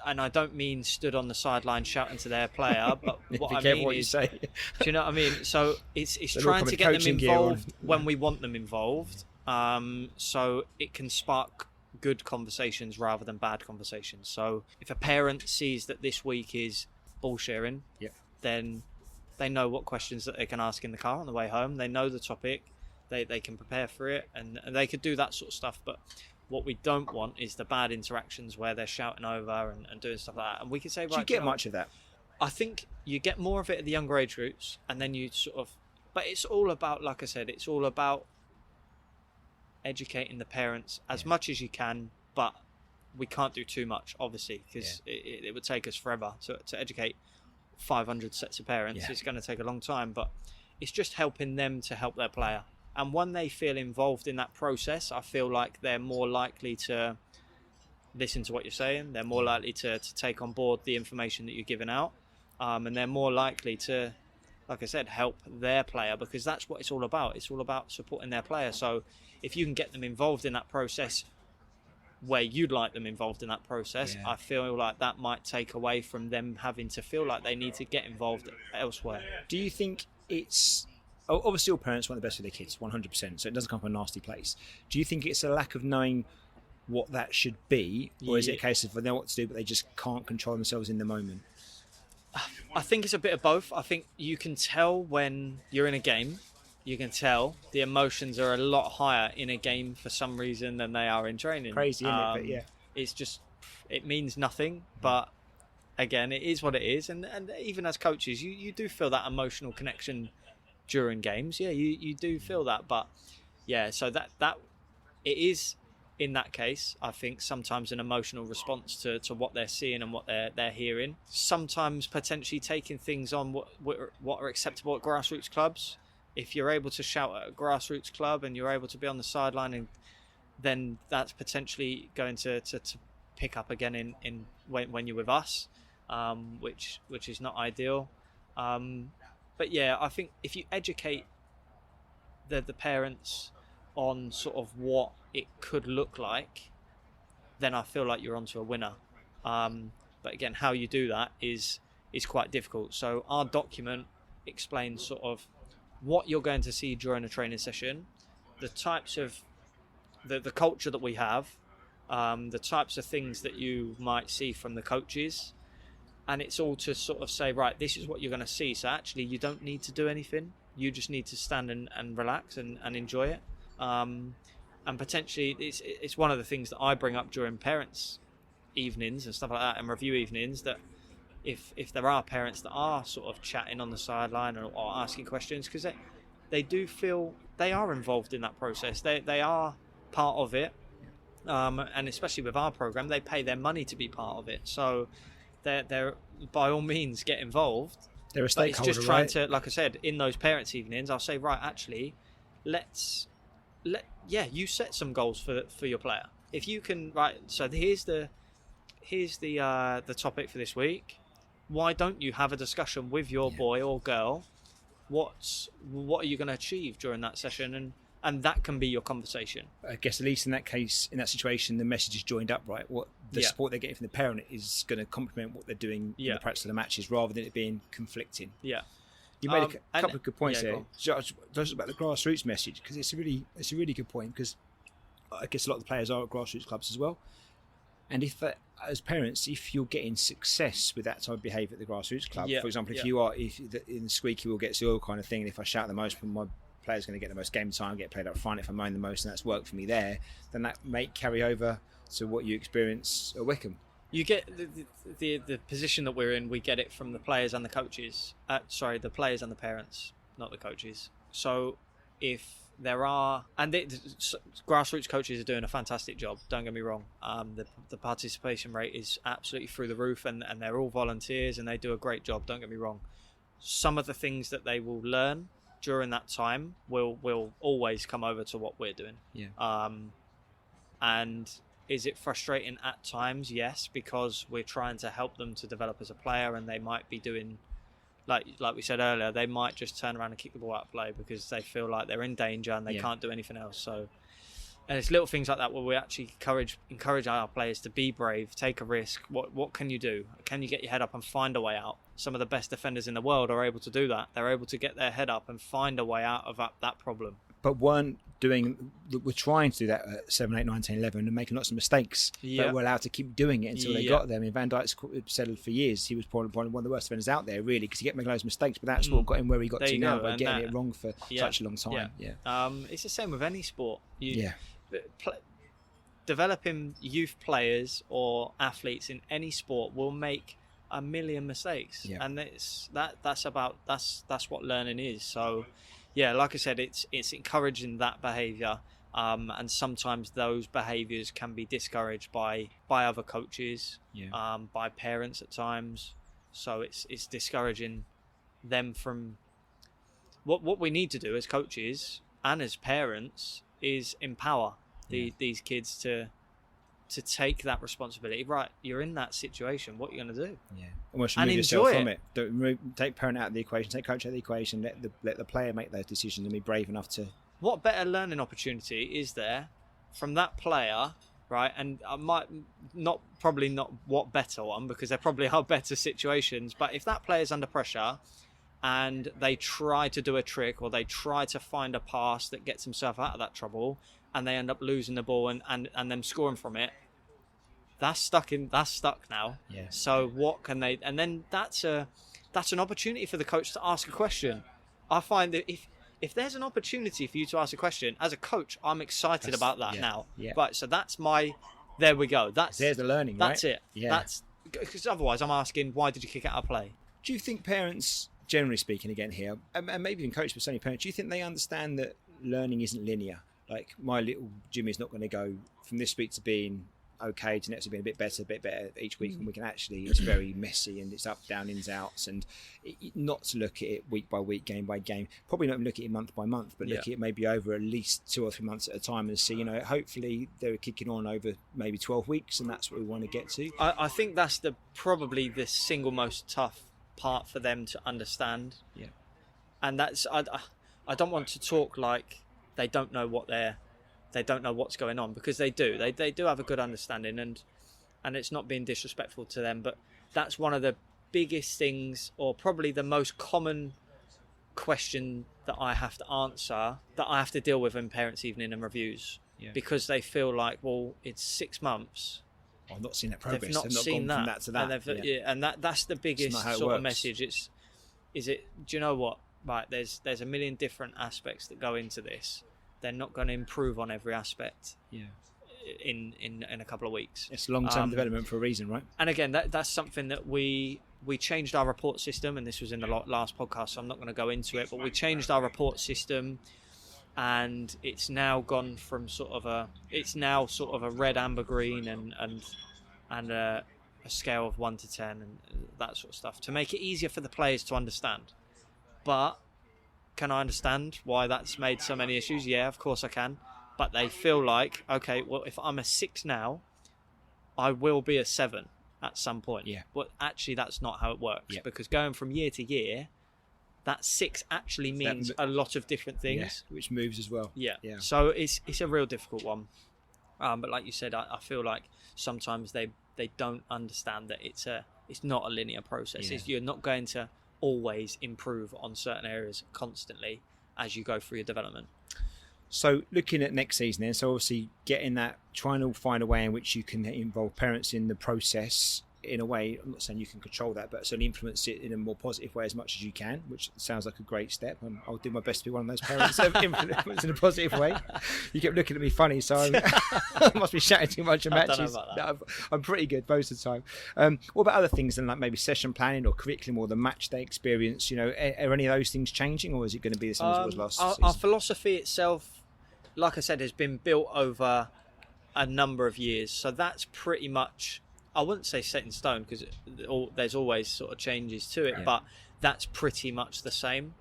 I don't mean stood on the sideline shouting to their player, but what I mean is, do you know what I mean? So it's trying to get them involved when we want them involved, so it can spark good conversations rather than bad conversations. So if a parent sees that this week is ball sharing, then they know what questions that they can ask in the car on the way home. They know the topic, they can prepare for it, and they could do that sort of stuff. But what we don't want is the bad interactions where they're shouting over and doing stuff like that. And we can say, right, do you get much of that? I think you get more of it at the younger age groups, and then you sort of, but it's all about, like I said, it's all about educating the parents as much as you can, but we can't do too much, obviously, because it would take us forever to educate 500 sets of parents. It's going to take a long time, but it's just helping them to help their player. And when they feel involved in that process, I feel like they're more likely to listen to what you're saying. They're more likely to take on board the information that you're giving out, and they're more likely to, like I said, help their player, because that's what it's all about. It's all about supporting their player. So if you can get them involved in that process where you'd like them involved in that process, I feel like that might take away from them having to feel like they need to get involved elsewhere. Do you think it's... Obviously all parents want the best for their kids, 100%, so it doesn't come from a nasty place. Do you think it's a lack of knowing what that should be, or is it a case of they know what to do but they just can't control themselves in the moment? I think it's a bit of both. I think you can tell when you're in a game. You can tell the emotions are a lot higher in a game for some reason than they are in training. Crazy, isn't it? But it's just, it means nothing. But again, it is what it is. And even as coaches, you do feel that emotional connection during games. Yeah, you do feel that. But yeah, so that it is, in that case, I think sometimes an emotional response to what they're seeing and what they're hearing. Sometimes potentially taking things on what are acceptable at grassroots clubs. If you're able to shout at a grassroots club and you're able to be on the sideline, and then that's potentially going to pick up again in when you're with us, which is not ideal. But yeah, I think if you educate the parents on sort of what it could look like, then I feel like you're onto a winner. But again, how you do that is quite difficult. So our document explains sort of what you're going to see during a training session, the types of the culture that we have, the types of things that you might see from the coaches, and it's all to sort of say, right, this is what you're going to see. So actually, you don't need to do anything. You just need to stand and relax and enjoy it. And potentially, it's one of the things that I bring up during parents' evenings and stuff like that, and review evenings, that if there are parents that are sort of chatting on the sideline or asking questions, because they do feel they are involved in that process. They are part of it, and especially with our program, they pay their money to be part of it. So they're by all means get involved. They're a stakeholder, but it's just trying right? to, like I said, in those parents' evenings, I'll say, right, actually, you set some goals for your player. If you can, right. So here's the topic for this week. Why don't you have a discussion with your boy or girl? What are you going to achieve during that session? And that can be your conversation. I guess at least in that case, in that situation, the message is joined up, right? What the support they're getting from the parent is going to complement what they're doing in the practice of the matches, rather than it being conflicting. Yeah. You made a couple of good points there. Just about the grassroots message, because it's a really good point, because I guess a lot of the players are at grassroots clubs as well. And if as parents, if you're getting success with that type of behaviour at the grassroots club, for example, if you are in the squeaky wheel gets the oil kind of thing, and if I shout the most, my player's going to get the most game time, get played up front. If I moan the most, and that's worked for me there, then that may carry over to what you experience at Wycombe. You get the position that we're in. We get it from the players and the coaches. The players and the parents, not the coaches. So if there are, and grassroots coaches are doing a fantastic job, don't get me wrong. The participation rate is absolutely through the roof, and they're all volunteers and they do a great job, don't get me wrong. Some of the things that they will learn during that time will always come over to what we're doing. And is it frustrating at times? Yes, because we're trying to help them to develop as a player, and they might be doing, like we said earlier, they might just turn around and kick the ball out of play because they feel like they're in danger and they can't do anything else. So, and it's little things like that where we actually encourage our players to be brave, take a risk. What can you do? Can you get your head up and find a way out? Some of the best defenders in the world are able to do that. They're able to get their head up and find a way out of that problem. But we're trying to do that at 7, 8, 9, 10, 11 and making lots of mistakes. But we're allowed to keep doing it until they got there. I mean, Van Dijk's said for years he was probably one of the worst defenders out there, really, because he kept making loads of mistakes. But that's what got him where he got to now, by getting it wrong for such a long time. It's the same with any sport. Developing youth players or athletes in any sport will make a million mistakes, and that's what learning is. So like I said, it's encouraging that behaviour, and sometimes those behaviours can be discouraged by other coaches, by parents at times. So it's discouraging them from what we need to do as coaches and as parents is empower these kids to take that responsibility. Right, you're in that situation. What are you going to do? And enjoy from it. Don't take parent out of the equation. Take coach out of the equation. Let the player make those decisions and be brave enough to. What better learning opportunity is there from that player? Right, and I might probably not what better one, because there probably are better situations. But if that player's under pressure and they try to do a trick or they try to find a pass that gets himself out of that trouble, and they end up losing the ball and them scoring from it, that's stuck now. So what can they? And then that's an opportunity for the coach to ask a question. I find that if there's an opportunity for you to ask a question as a coach, I'm excited about that now. But so that's there we go. There's the learning. That's right? it. That's because otherwise I'm asking, why did you kick out of play? Do you think parents, generally speaking, again here, and maybe even coaches, but certainly parents, do you think they understand that learning isn't linear? Like, my little Jimmy's not going to go from this week to being okay to next week being a bit better each week, and we can actually, it's very messy and it's up, down, ins, outs, and not to look at it week by week, game by game, probably not look at it month by month, but look at it maybe over at least 2 or 3 months at a time and see, hopefully they're kicking on over maybe 12 weeks, and that's what we want to get to. I think that's probably the single most tough part for them to understand. And that's, I don't want to talk like they don't know what's going on, because they do. They do have a good understanding, and it's not being disrespectful to them, but that's one of the biggest things, or probably the most common question that I have to answer, that I have to deal with in parents' evening and reviews, because they feel like, well, it's 6 months. I've not seen that progress. They've not seen gone from that to that. And that's the biggest sort of message. Do you know what? Right, there's a million different aspects that go into this. They're not going to improve on every aspect. in a couple of weeks. It's long-term development for a reason, right? And again, that's something that we changed our report system, and this was in the last podcast, so I'm not going to go into it, but we changed our report system, and it's now gone from sort of a red, amber, green, and a scale of 1 to 10 and that sort of stuff to make it easier for the players to understand. But can I understand why that's made so many issues? Yeah, of course I can. But they feel like, okay, well, if I'm a 6 now, I will be a 7 at some point. Yeah. But actually, that's not how it works, because going from year to year, that 6 actually means a lot of different things. Yeah, which moves as well. Yeah. So it's a real difficult one. But like you said, I feel like sometimes they don't understand that it's not a linear process. Yeah. You're not going to always improve on certain areas constantly as you go through your development. So looking at next season then, so obviously trying to find a way in which you can involve parents in the process in a way. I'm not saying you can control that, but certainly influence it in a more positive way as much as you can, which sounds like a great step. I'll do my best to be one of those parents that influence in a positive way. You kept looking at me funny, so I must be shouting too much in matches. I don't know about that. I'm pretty good most of the time. What about other things than like maybe session planning or curriculum or the match day experience? Are any of those things changing, or is it going to be the same as it was last season? Our philosophy itself, like I said, has been built over a number of years, so that's pretty much, I wouldn't say set in stone, because there's always sort of changes to it, but that's pretty much the same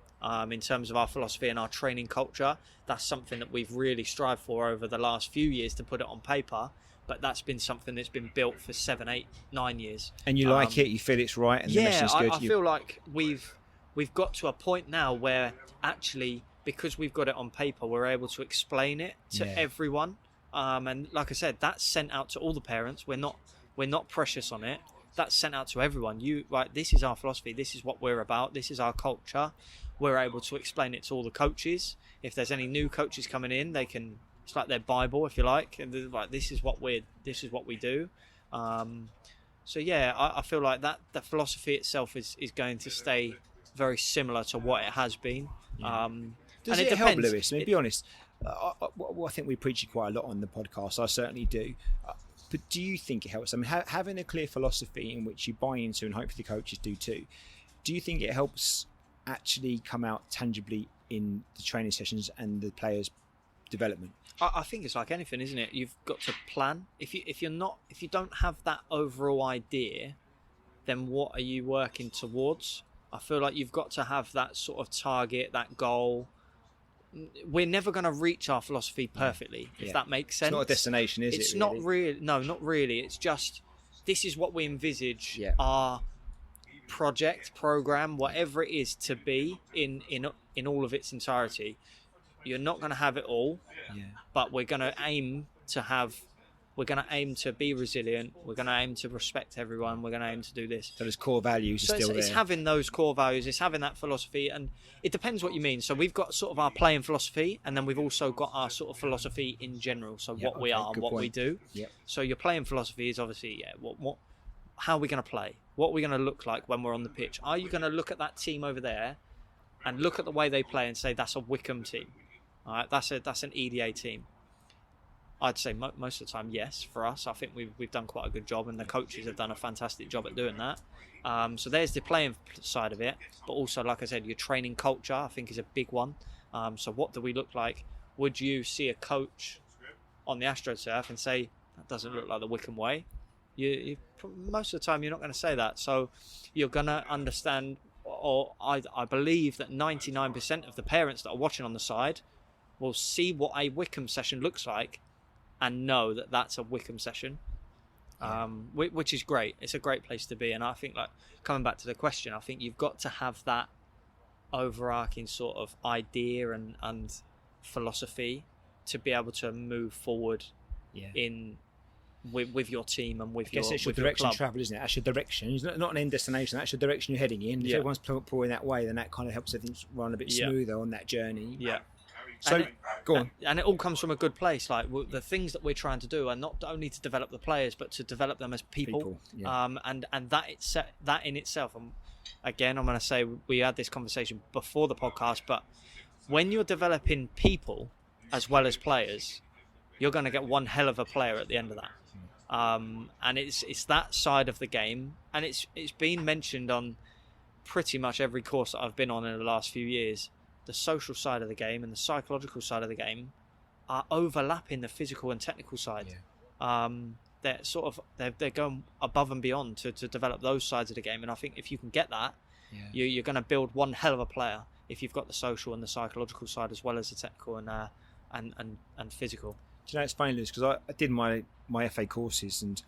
in terms of our philosophy and our training culture. That's something that we've really strived for over the last few years to put it on paper, but that's been something that's been built for 7, 8, 9 years. And you like it, you feel it's right, and the message's good. I feel like we've got to a point now where actually, because we've got it on paper, we're able to explain it to everyone. And like I said, that's sent out to all the parents. We're not precious on it. That's sent out to everyone. This is our philosophy. This is what we're about. This is our culture. We're able to explain it to all the coaches. If there's any new coaches coming in, it's like their Bible, if you like. And this is what we do. So yeah, I feel like that the philosophy itself is going to stay very similar to what it has been. Does it help, Lewis? I mean, be honest. I think we preach it quite a lot on the podcast. I certainly do. But do you think it helps? I mean, having a clear philosophy in which you buy into, and hopefully coaches do too, do you think it helps actually come out tangibly in the training sessions and the players' development? I think it's like anything, isn't it? You've got to plan. If you don't have that overall idea, then what are you working towards? I feel like you've got to have that sort of target, that goal. We're never going to reach our philosophy perfectly, if that makes sense. It's not a destination, is it? It's not really. No, not really. It's just, this is what we envisage our project, program, whatever it is to be in all of its entirety. You're not going to have it all, but we're going to aim to be resilient. We're going to aim to respect everyone. We're going to aim to do this. So those core values are still there. It's having those core values. It's having that philosophy, and it depends what you mean. So we've got sort of our playing philosophy, and then we've also got our sort of philosophy in general. So what we are and what we do. Yep. So your playing philosophy is obviously how are we going to play? What are we going to look like when we're on the pitch? Are you going to look at that team over there and look at the way they play and say that's a Wycombe team? All right, that's an EDA team. I'd say most of the time, yes, for us. I think we've done quite a good job, and the coaches have done a fantastic job at doing that. So there's the playing side of it. But also, like I said, your training culture, I think, is a big one. So what do we look like? Would you see a coach on the AstroTurf and say, that doesn't look like the Wycombe way? You most of the time, you're not going to say that. So you're going to understand, or I believe that 99% of the parents that are watching on the side will see what a Wycombe session looks like and know that that's a Wycombe session, which is great. It's a great place to be. And I think, like, coming back to the question, I think you've got to have that overarching sort of idea and philosophy to be able to move forward with your team and with your club. I guess it's your direction of travel, isn't it? That's your direction. It's not an end destination. That's your direction you're heading in. If everyone's pulling that way, then that kind of helps things run a bit smoother on that journey. Yeah. So, go on. And it all comes from a good place. Like, the things that we're trying to do are not only to develop the players, but to develop them as people. And that in itself. Again, I'm going to say we had this conversation before the podcast, but when you're developing people as well as players, you're going to get one hell of a player at the end of that. And it's that side of the game, and it's been mentioned on pretty much every course that I've been on in the last few years. The social side of the game and the psychological side of the game are overlapping the physical and technical side. They're going above and beyond to develop those sides of the game, and I think if you can get that, you're going to build one hell of a player if you've got the social and the psychological side as well as the technical and physical. Do you know, it's funny, Lewis, because I did my FA courses, and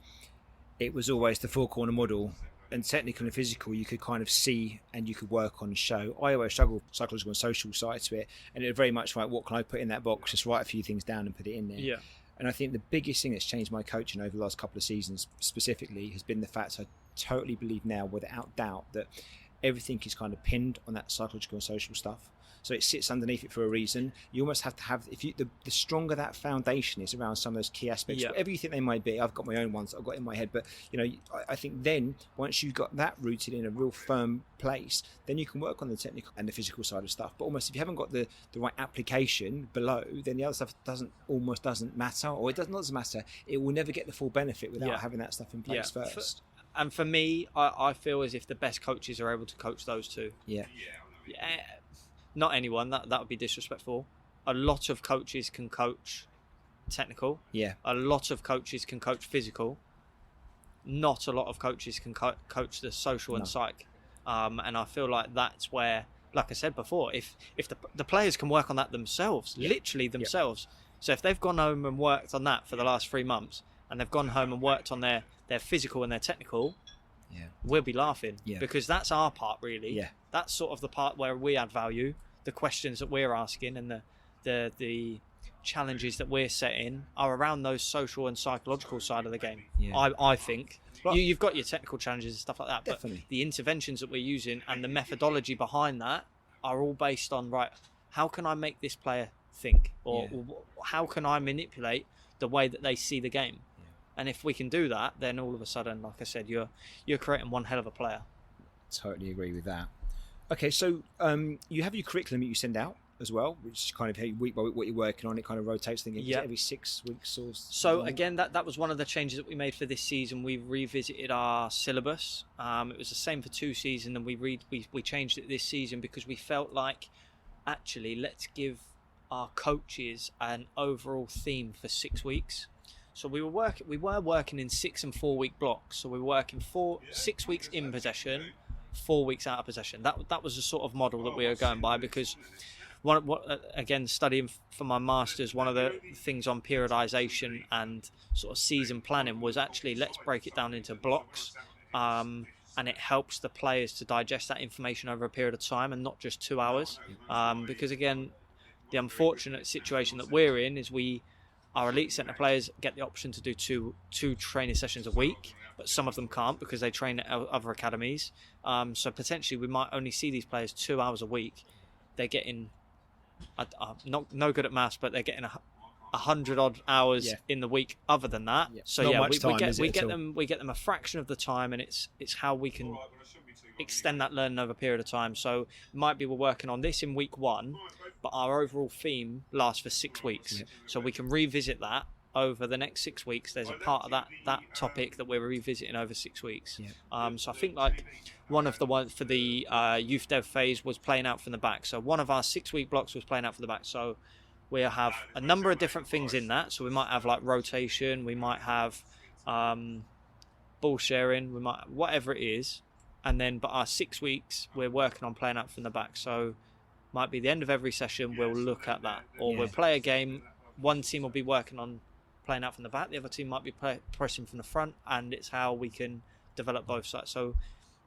it was always the four-corner model, and technical and physical you could kind of see and you could work on and show. I always struggle with psychological and social side to it, and it was very much like, what can I put in that box? Just write a few things down and put it in there. And I think the biggest thing that's changed my coaching over the last couple of seasons specifically has been the fact I totally believe now, without doubt, that everything is kind of pinned on that psychological and social stuff. So it sits underneath it for a reason. You almost have to have, the stronger that foundation is around some of those key aspects, whatever you think they might be. I've got my own ones that I've got in my head, but I think then once you've got that rooted in a real firm place, then you can work on the technical and the physical side of stuff. But almost if you haven't got the right application below, then the other stuff doesn't matter, or it doesn't matter. It will never get the full benefit without having that stuff in place first. And for me, I feel as if the best coaches are able to coach those two. Not anyone, that would be disrespectful. A lot of coaches can coach technical. A lot of coaches can coach physical. Not a lot of coaches can coach the social and psych. And I feel like that's where, like I said before, if the players can work on that themselves, literally themselves. So if they've gone home and worked on that for the last 3 months, and they've gone home and worked on their physical and their technical, we'll be laughing because that's our part, really. That's sort of the part where we add value. The questions that we're asking and the challenges that we're setting are around those social and psychological side of the game. I think you've got your technical challenges and stuff like that, but the interventions that we're using and the methodology behind that are all based on, right, how can I make this player think, or how can I manipulate the way that they see the game? And if we can do that, then all of a sudden, like I said, you're creating one hell of a player. Totally agree with that. Okay, so you have your curriculum that you send out as well, which kind of week by week what you're working on. It kind of rotates. Thinking every 6 weeks or so. So again, that was one of the changes that we made for this season. We revisited our syllabus. It was the same for 2 seasons, and we changed it this season because we felt like, actually, let's give our coaches an overall theme for 6 weeks. So we were working in 6 and 4 week blocks. So we were working 6 weeks in possession, 4 weeks out of possession. That was the sort of model that we were going by, because again, studying for my masters, one of the things on periodization and sort of season planning was actually, let's break it down into blocks, and it helps the players to digest that information over a period of time and not just 2 hours, because again, the unfortunate situation that we're in is our elite centre players get the option to do two training sessions a week, but some of them can't because they train at other academies. So potentially we might only see these players 2 hours a week. They're getting, no good at maths, but they're getting 100 odd hours in the week other than that. So we get them a fraction of the time, and it's how we can extend that learning over a period of time. So it might be we're working on this in week 1, but our overall theme lasts for 6 weeks. So we can revisit that over the next 6 weeks. There's a part of that topic that we're revisiting over 6 weeks. So I think like one of the ones for the youth dev phase was playing out from the back. So one of our 6 week blocks was playing out from the back. So we'll have a number of different things in that. So we might have like rotation, we might have ball sharing, we might, whatever it is. And then, but our 6 weeks, we're working on playing out from the back. So might be the end of every session, we'll look at that. Or we'll play a game, one team will be working on playing out from the back, the other team might be pressing from the front, and it's how we can develop both sides. So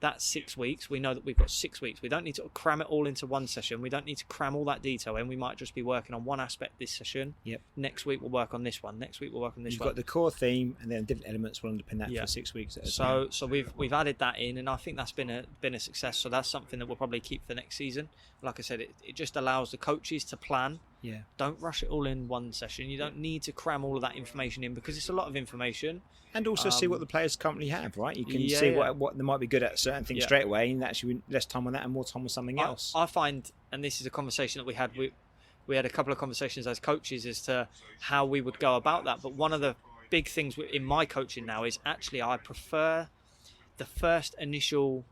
that's 6 weeks. We know that we've got 6 weeks. We don't need to cram it all into one session. We don't need to cram all that detail in. We might just be working on one aspect this session. Next week we'll work on this one. Next week we'll work on this one. You've got the core theme, and then different elements will underpin that for 6 weeks. So we've added that in, and I think that's been a success. So that's something that we'll probably keep for next season. Like I said, it just allows the coaches to plan. Don't rush it all in one session. You don't need to cram all of that information in, because it's a lot of information. And also see what the players currently have, right? You can see what they might be good at certain things straight away, and actually less time on that and more time on something else. I find, and this is a conversation that we had we had a couple of conversations as coaches as to how we would go about that. But one of the big things in my coaching now is actually I prefer the first initial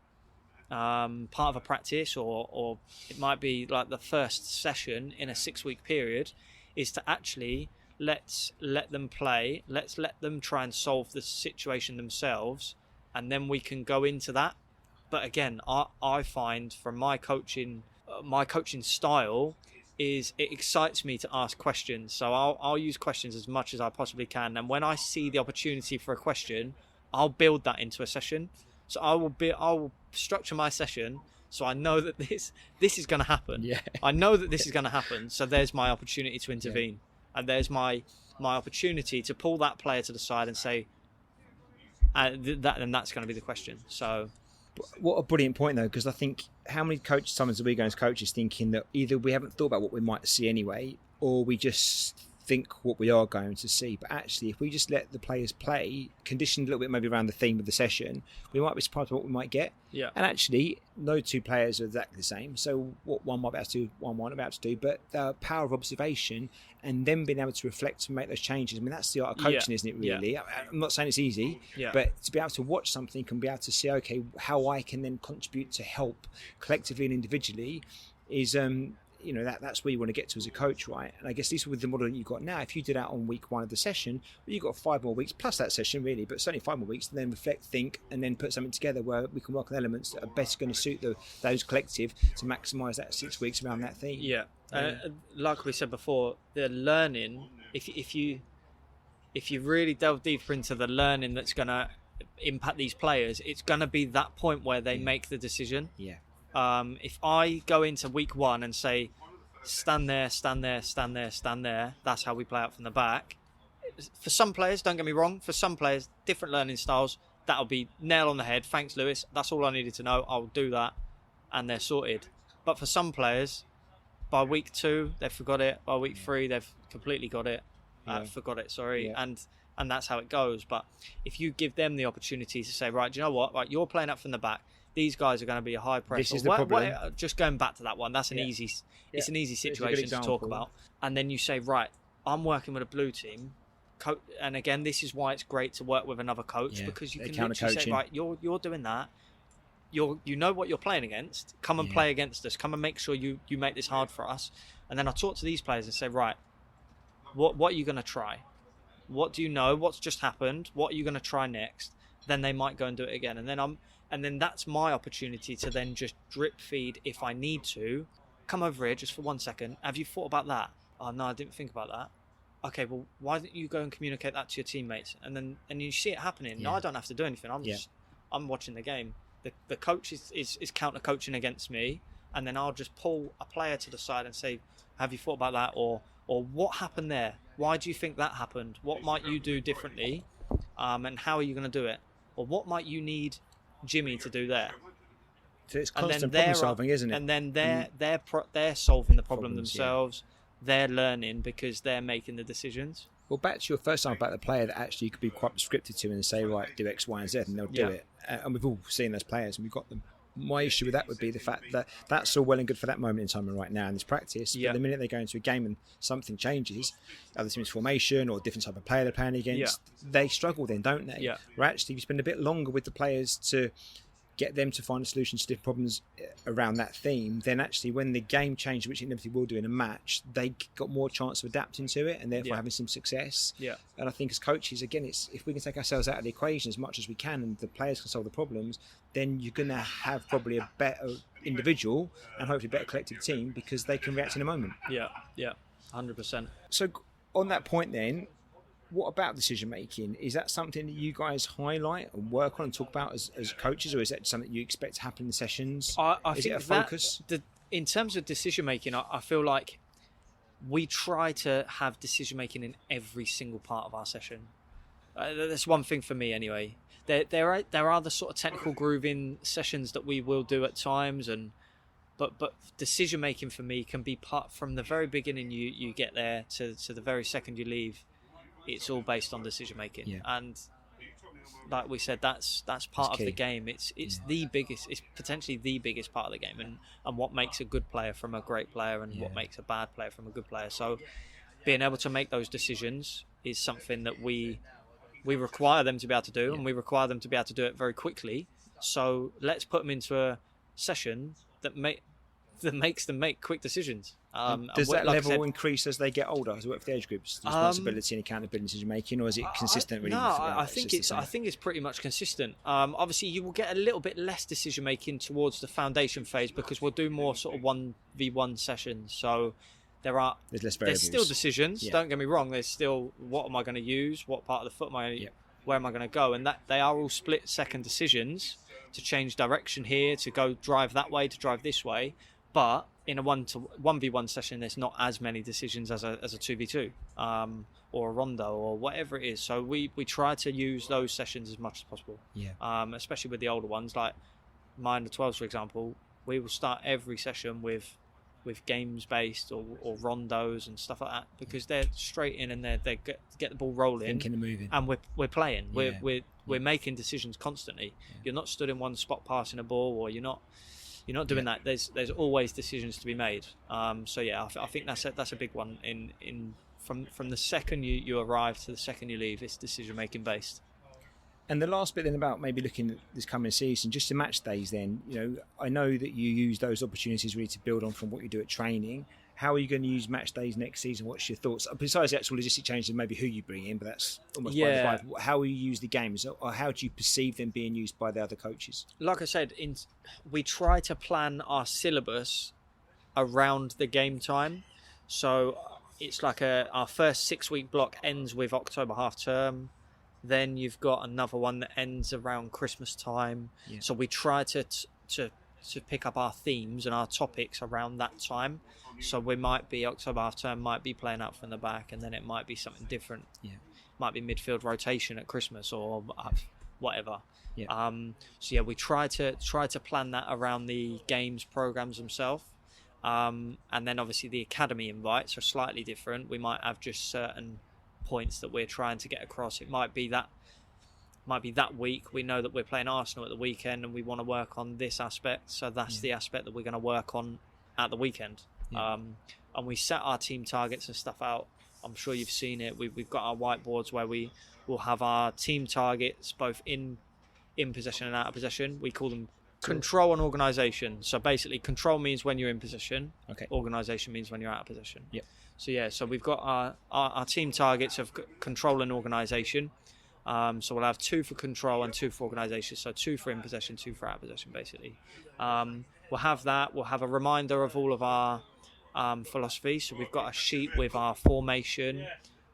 part of a practice, or it might be like the first session in a 6-week period, is to actually let's let them play, let's let them try and solve the situation themselves, and then we can go into that. But again, I find from my coaching style is it excites me to ask questions. So I'll use questions as much as I possibly can. And when I see the opportunity for a question, I'll build that into a session. So I will structure my session so I know that this is going to happen. Yeah. I know that this is going to happen. So there's my opportunity to intervene, and there's my opportunity to pull that player to the side and say, and that's going to be the question. So. What a brilliant point, though, because I think how many sometimes are we going as coaches thinking that either we haven't thought about what we might see anyway, or we just think what we are going to see. But actually, if we just let the players play, conditioned a little bit maybe around the theme of the session, we might be surprised by what we might get. Yeah. And actually, no two players are exactly the same. So what one might be able to do, one might not be able to do. But the power of observation and then being able to reflect and make those changes. I mean, that's the art of coaching, isn't it, really? Yeah. I'm not saying it's easy, but to be able to watch something and be able to see, okay, how I can then contribute to help collectively and individually is... that's where you want to get to as a coach, right? And I guess this with the model that you've got now, if you did that on week 1 of the session, well, you've got 5 more weeks plus that session, really, but certainly 5 more weeks, and then reflect, think, and then put something together where we can work on elements that are best going to suit those collective to maximise that 6 weeks around that theme. Yeah. Like we said before, the learning, if you really delve deeper into the learning that's going to impact these players, it's going to be that point where they make the decision. Yeah. If I go into week 1 and say, stand there, stand there, stand there, stand there, that's how we play out from the back. For some players, don't get me wrong, for some players, different learning styles, that'll be nail on the head. Thanks, Lewis. That's all I needed to know. I'll do that. And they're sorted. But for some players, by week 2, they've forgot it. By week 3, they've completely got it. Forgot it, sorry. Yeah. And that's how it goes. But if you give them the opportunity to say, right, do you know what? Right, you're playing up from the back. These guys are going to be a high press. This is the problem. Just going back to that one, that's an easy. It's an easy situation to talk about. And then you say, right, I'm working with a blue team, and again, this is why it's great to work with another coach, because you can literally say, right, you're doing that. You know what you're playing against. Come and play against us. Come and make sure you make this hard for us. And then I talk to these players and say, right, what are you going to try? What do you know? What's just happened? What are you going to try next? Then they might go and do it again. And then that's my opportunity to then just drip feed if I need to. Come over here just for 1 second. Have you thought about that? Oh, no, I didn't think about that. Okay, well, why don't you go and communicate that to your teammates? And you see it happening. Yeah. No, I don't have to do anything. I'm watching the game. The coach is counter coaching against me, and then I'll just pull a player to the side and say, have you thought about that? Or what happened there? Why do you think that happened? What might you do differently? And how are you going to do it? Or what might you need Jimmy to do there? So it's constant problem solving, isn't it? And then they're solving the problem themselves. They're learning because they're making the decisions. Well, back to your first time about the player that actually you could be quite prescriptive to and say, right, do X, Y, and Z, and they'll do it. And we've all seen those players, and we've got them. My issue with that would be the fact that that's all well and good for that moment in time and right now in this practice. But the minute they go into a game and something changes, either team's formation or different type of player they're playing against, they struggle then, don't they? Yeah. Where actually you spend a bit longer with the players to get them to find solutions to different problems around that theme, then actually when the game changes, which it inevitably will do in a match, they got more chance of adapting to it and therefore having some success. Yeah. And I think as coaches, again, it's if we can take ourselves out of the equation as much as we can and the players can solve the problems, then you're going to have probably a better individual and hopefully a better collective team because they can react in a moment. Yeah, 100%. So on that point then, what about decision making? Is that something that you guys highlight and work on and talk about as coaches, or is that something you expect to happen in the sessions? I is think it a focus? In terms of decision making, I feel like we try to have decision making in every single part of our session. That's one thing for me anyway. There are the sort of technical grooving sessions that we will do at times, but decision making for me can be part from the very beginning you get there to the very second you leave. It's all based on decision making, and like we said, that's part of key. the game. It's the biggest. It's potentially the biggest part of the game, and what makes a good player from a great player, and what makes a bad player from a good player. So being able to make those decisions is something that we require them to be able to do, and we require them to be able to do it very quickly. So let's put them into a session that makes them make quick decisions. Does that level increase as they get older? As well with the age groups, responsibility and accountability decision making, or is it consistent? Really, I think it's pretty much consistent. Obviously, you will get a little bit less decision making towards the foundation phase because we'll do more sort of 1v1 sessions. So there's less variables. There's still decisions. Don't get me wrong. There's still what am I going to use? What part of the foot am I? Where am I going to go? And that they are all split second decisions to change direction here, to go drive that way, to drive this way. But in a 1v1 session, there's not as many decisions as a 2v2 or a rondo or whatever it is. So we try to use those sessions as much as possible. Especially with the older ones, like my under 12s, for example. We will start every session with games based or rondos and stuff like that because they're straight in and they get the ball rolling, thinking and moving, and we're playing. We're making decisions constantly. You're not stood in one spot passing a ball, or you're not doing that. There's always decisions to be made. I think that's a big one. From the second you arrive to the second you leave, it's decision making based. And the last bit then about maybe looking at this coming season, just to match days then, I know that you use those opportunities really to build on from what you do at training. How are you going to use match days next season? What's your thoughts? Besides the actual logistic changes and maybe who you bring in, but that's almost by the by. How will you use the games, or how do you perceive them being used by the other coaches? Like I said, we try to plan our syllabus around the game time. So it's like our first 6-week block ends with October half term. Then you've got another one that ends around Christmas time. So we try to pick up our themes and our topics around that time. So we might be October half term, might be playing out from the back, and then it might be something different. Might be midfield rotation at Christmas or whatever. We try to plan that around the games programs themselves. And then obviously the academy invites are slightly different. We might have just certain points that we're trying to get across. It might be that week we know that we're playing Arsenal at the weekend and we want to work on this aspect, so that's the aspect that we're going to work on at the weekend. And we set our team targets and stuff out. I'm sure you've seen it. We've got our whiteboards where we will have our team targets both in possession and out of possession. We call them control and organisation. So basically control means when you're in possession, organisation means when you're out of possession. So we've got our team targets of control and organisation. So we'll have 2 for control and 2 for organisation. So 2 for in possession, 2 for out of possession, basically. We'll have that. We'll have a reminder of all of our philosophy. So we've got a sheet with our formation,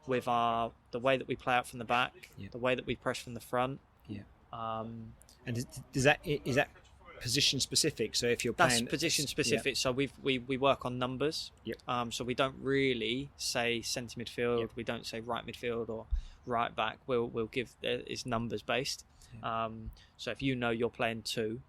with the way that we play out from the back, the way that we press from the front. And is that position specific? So if you're playing, that's position specific. So we work on numbers. So we don't really say centre midfield. We don't say right midfield or right back. We'll give it's numbers based. So if you're playing 2,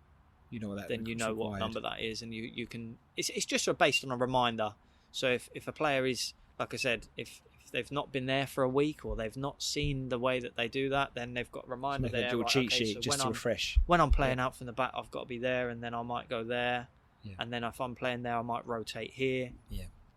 you know that, then you know what number that is, and you can. It's just based on a reminder. So if a player is, like I said, if they've not been there for a week or they've not seen the way that they do that, then they've got a reminder there. Do a cheat sheet just to refresh. When I'm playing out from the back, I've got to be there, and then I might go there, and then if I'm playing there, I might rotate here.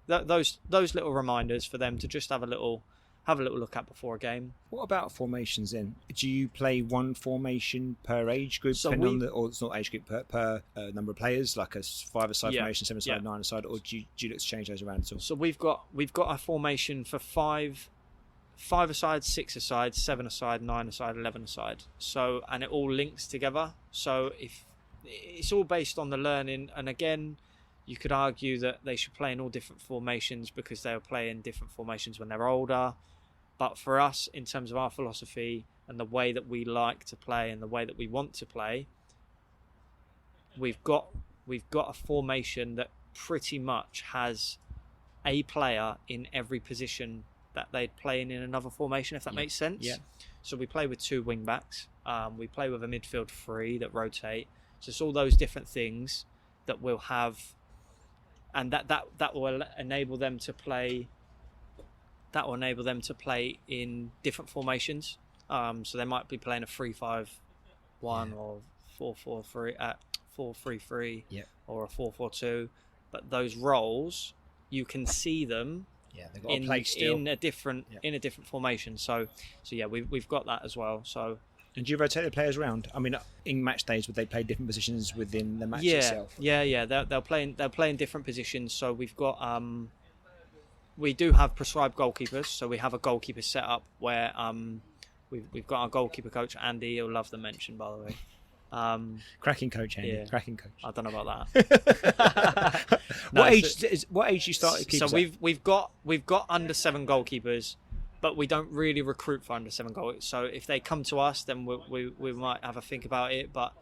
Those little reminders for them to just have a little look at before a game. What about formations then? Do you play one formation per age group, or it's not age group, per number of players, like a 5-a-side formation, 7-a-side, 9-a-side, or do you look to change those around at all? So we've got a formation for 5-a-side, 6-a-side, 7-a-side, 9-a-side, 11-a-side. So, and it all links together. So if it's all based on the learning, and again, you could argue that they should play in all different formations because they'll play in different formations when they're older. But for us, in terms of our philosophy and the way that we like to play and the way that we want to play, we've got a formation that pretty much has a player in every position that they'd play in another formation, if that makes sense. So we play with 2 wing backs. We play with a midfield 3 that rotate. So it's all those different things that we'll have, and that will enable them to play. That will enable them to play in different formations. So they might be playing a 3-5-1 or 4-4-3, 4-3-3, or a 4-4-2. But those roles, you can see them they've got to play still in a different formation. So we've got that as well. So. And do you rotate the players around? I mean, in match days, would they play different positions within the match itself? Yeah. They'll play in different positions. So we've got we do have prescribed goalkeepers. So we have a goalkeeper set up where we've got our goalkeeper coach Andy. He'll love the mention, by the way. Cracking coach, Andy. Cracking coach. I don't know about that. What age you started keepers? So we've got under 7 goalkeepers. But we don't really recruit for under 7 goals. So if they come to us, then we might have a think about it. But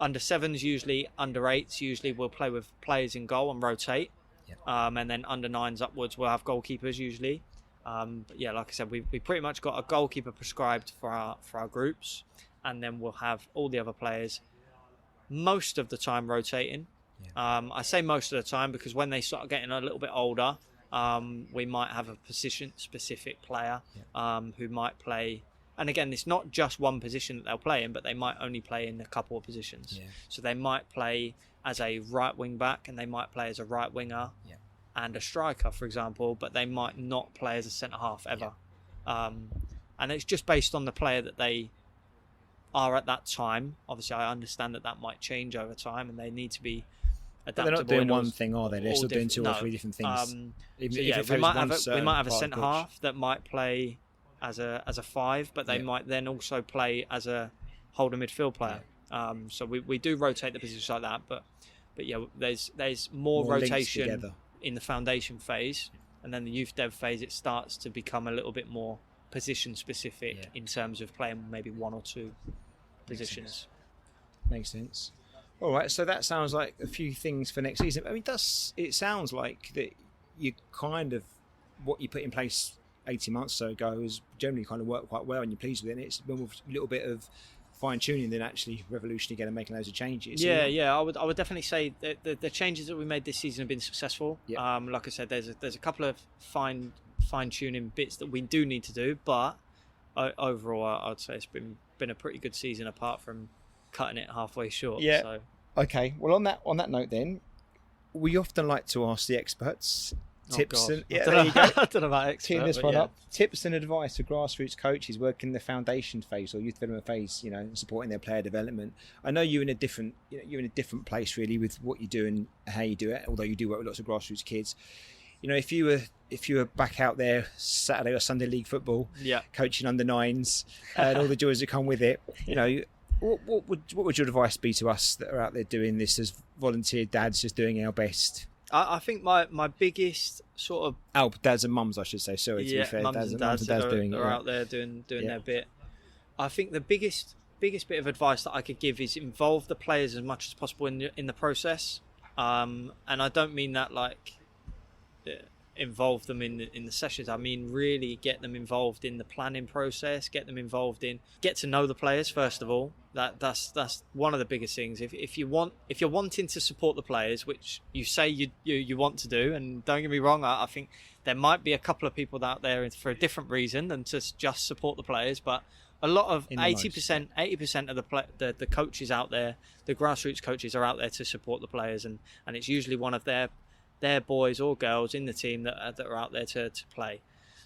under 7s usually, under 8s usually we'll play with players in goal and rotate. And then under 9s upwards we'll have goalkeepers usually. But yeah, like I said, we pretty much got a goalkeeper prescribed for our groups, and then we'll have all the other players most of the time rotating. I say most of the time because when they start getting a little bit older, we might have a position-specific player who might play. And again, it's not just one position that they'll play in, but they might only play in a couple of positions. So they might play as a right wing back, and they might play as a right winger and a striker, for example, but they might not play as a centre-half ever. And it's just based on the player that they are at that time. Obviously, I understand that might change over time, and they need to be adaptable. But they're not doing one thing, are they? They're still doing 2 or 3 different things. We might have a centre half that might play as a 5, but they might then also play as a holder midfield player. So we do rotate the positions like that, but there's more rotation in the foundation phase, and then the youth dev phase it starts to become a little bit more position specific in terms of playing maybe 1 or 2 positions. Makes sense. All right, so that sounds like a few things for next season. I mean, it sounds like that you kind of, what you put in place 18 months or so ago has generally kind of worked quite well, and you're pleased with it. And it's been with a little bit of fine-tuning than actually revolution again and making loads of changes. I would definitely say that the changes that we made this season have been successful. Like I said, there's a couple of fine-tuning bits that we do need to do, but overall I'd say it's been a pretty good season apart from cutting it halfway short. So. Okay. Well, on that note, then we often like to ask the experts tips and there you go. I don't know about experts. Teeing this one up. Tips and advice for grassroots coaches working in the foundation phase or youth development phase. Supporting their player development. I know you're in a different place really with what you do and how you do it. Although you do work with lots of grassroots kids. If you were back out there Saturday or Sunday league football, coaching under 9s and all the joys that come with it, What would your advice be to us that are out there doing this as volunteer dads, just doing our best? I think my biggest sort of dads and mums, I should say. Sorry, to be fair, mums and dads are out there doing their bit. I think the biggest bit of advice that I could give is involve the players as much as possible in the process, and I don't mean that like involve them in the sessions. I mean really get them involved in the planning process, get them involved in get to know the players first of all. That's one of the biggest things. If you're wanting to support the players, which you say you want to do, and don't get me wrong, I think there might be a couple of people out there for a different reason than to just support the players, but a lot of 80% of the coaches out there, the grassroots coaches are out there to support the players, and it's usually one of their boys or girls in the team that are out there to play.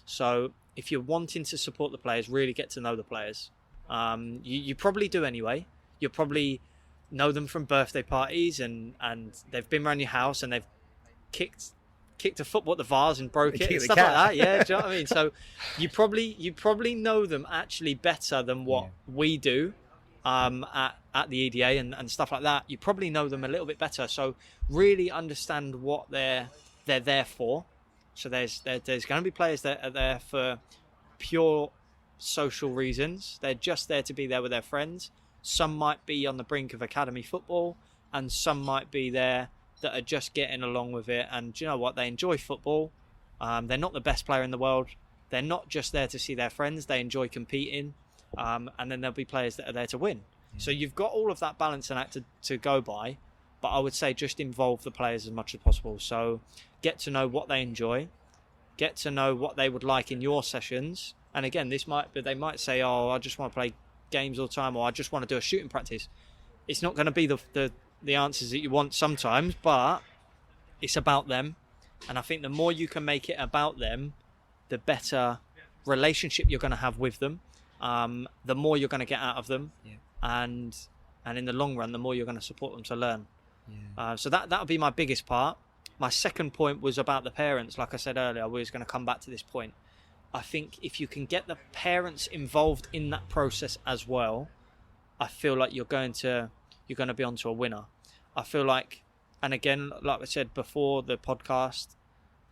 So if you're wanting to support the players, really get to know the players. You probably do anyway. You'll probably know them from birthday parties and they've been around your house and they've kicked a football at the vase and broke it and stuff like that. Yeah, do you know what I mean? So you probably know them actually better than what we do at the EDA and stuff like that. You probably know them a little bit better. So really understand what they're there for. So there's going to be players that are there for pure social reasons. They're just there to be there with their friends. Some might be on the brink of academy football, and some might be there that are just getting along with it. And do you know what? They enjoy football. They're not the best player in the world. They're not just there to see their friends. They enjoy competing. And then there'll be players that are there to win. So you've got all of that balance and act to go by. But I would say just involve the players as much as possible. So get to know what they enjoy. Get to know what they would like in your sessions. And again, they might say, oh, I just want to play games all the time, or I just want to do a shooting practice. It's not going to be the answers that you want sometimes, but it's about them. And I think the more you can make it about them, the better relationship you're going to have with them, the more you're going to get out of them, and in the long run, the more you're going to support them to learn. So that would be my biggest part. My second point was about the parents. Like I said earlier, I was going to come back to this point. I think if you can get the parents involved in that process as well, I feel like you're going to be onto a winner. I feel like, and again, like I said before the podcast,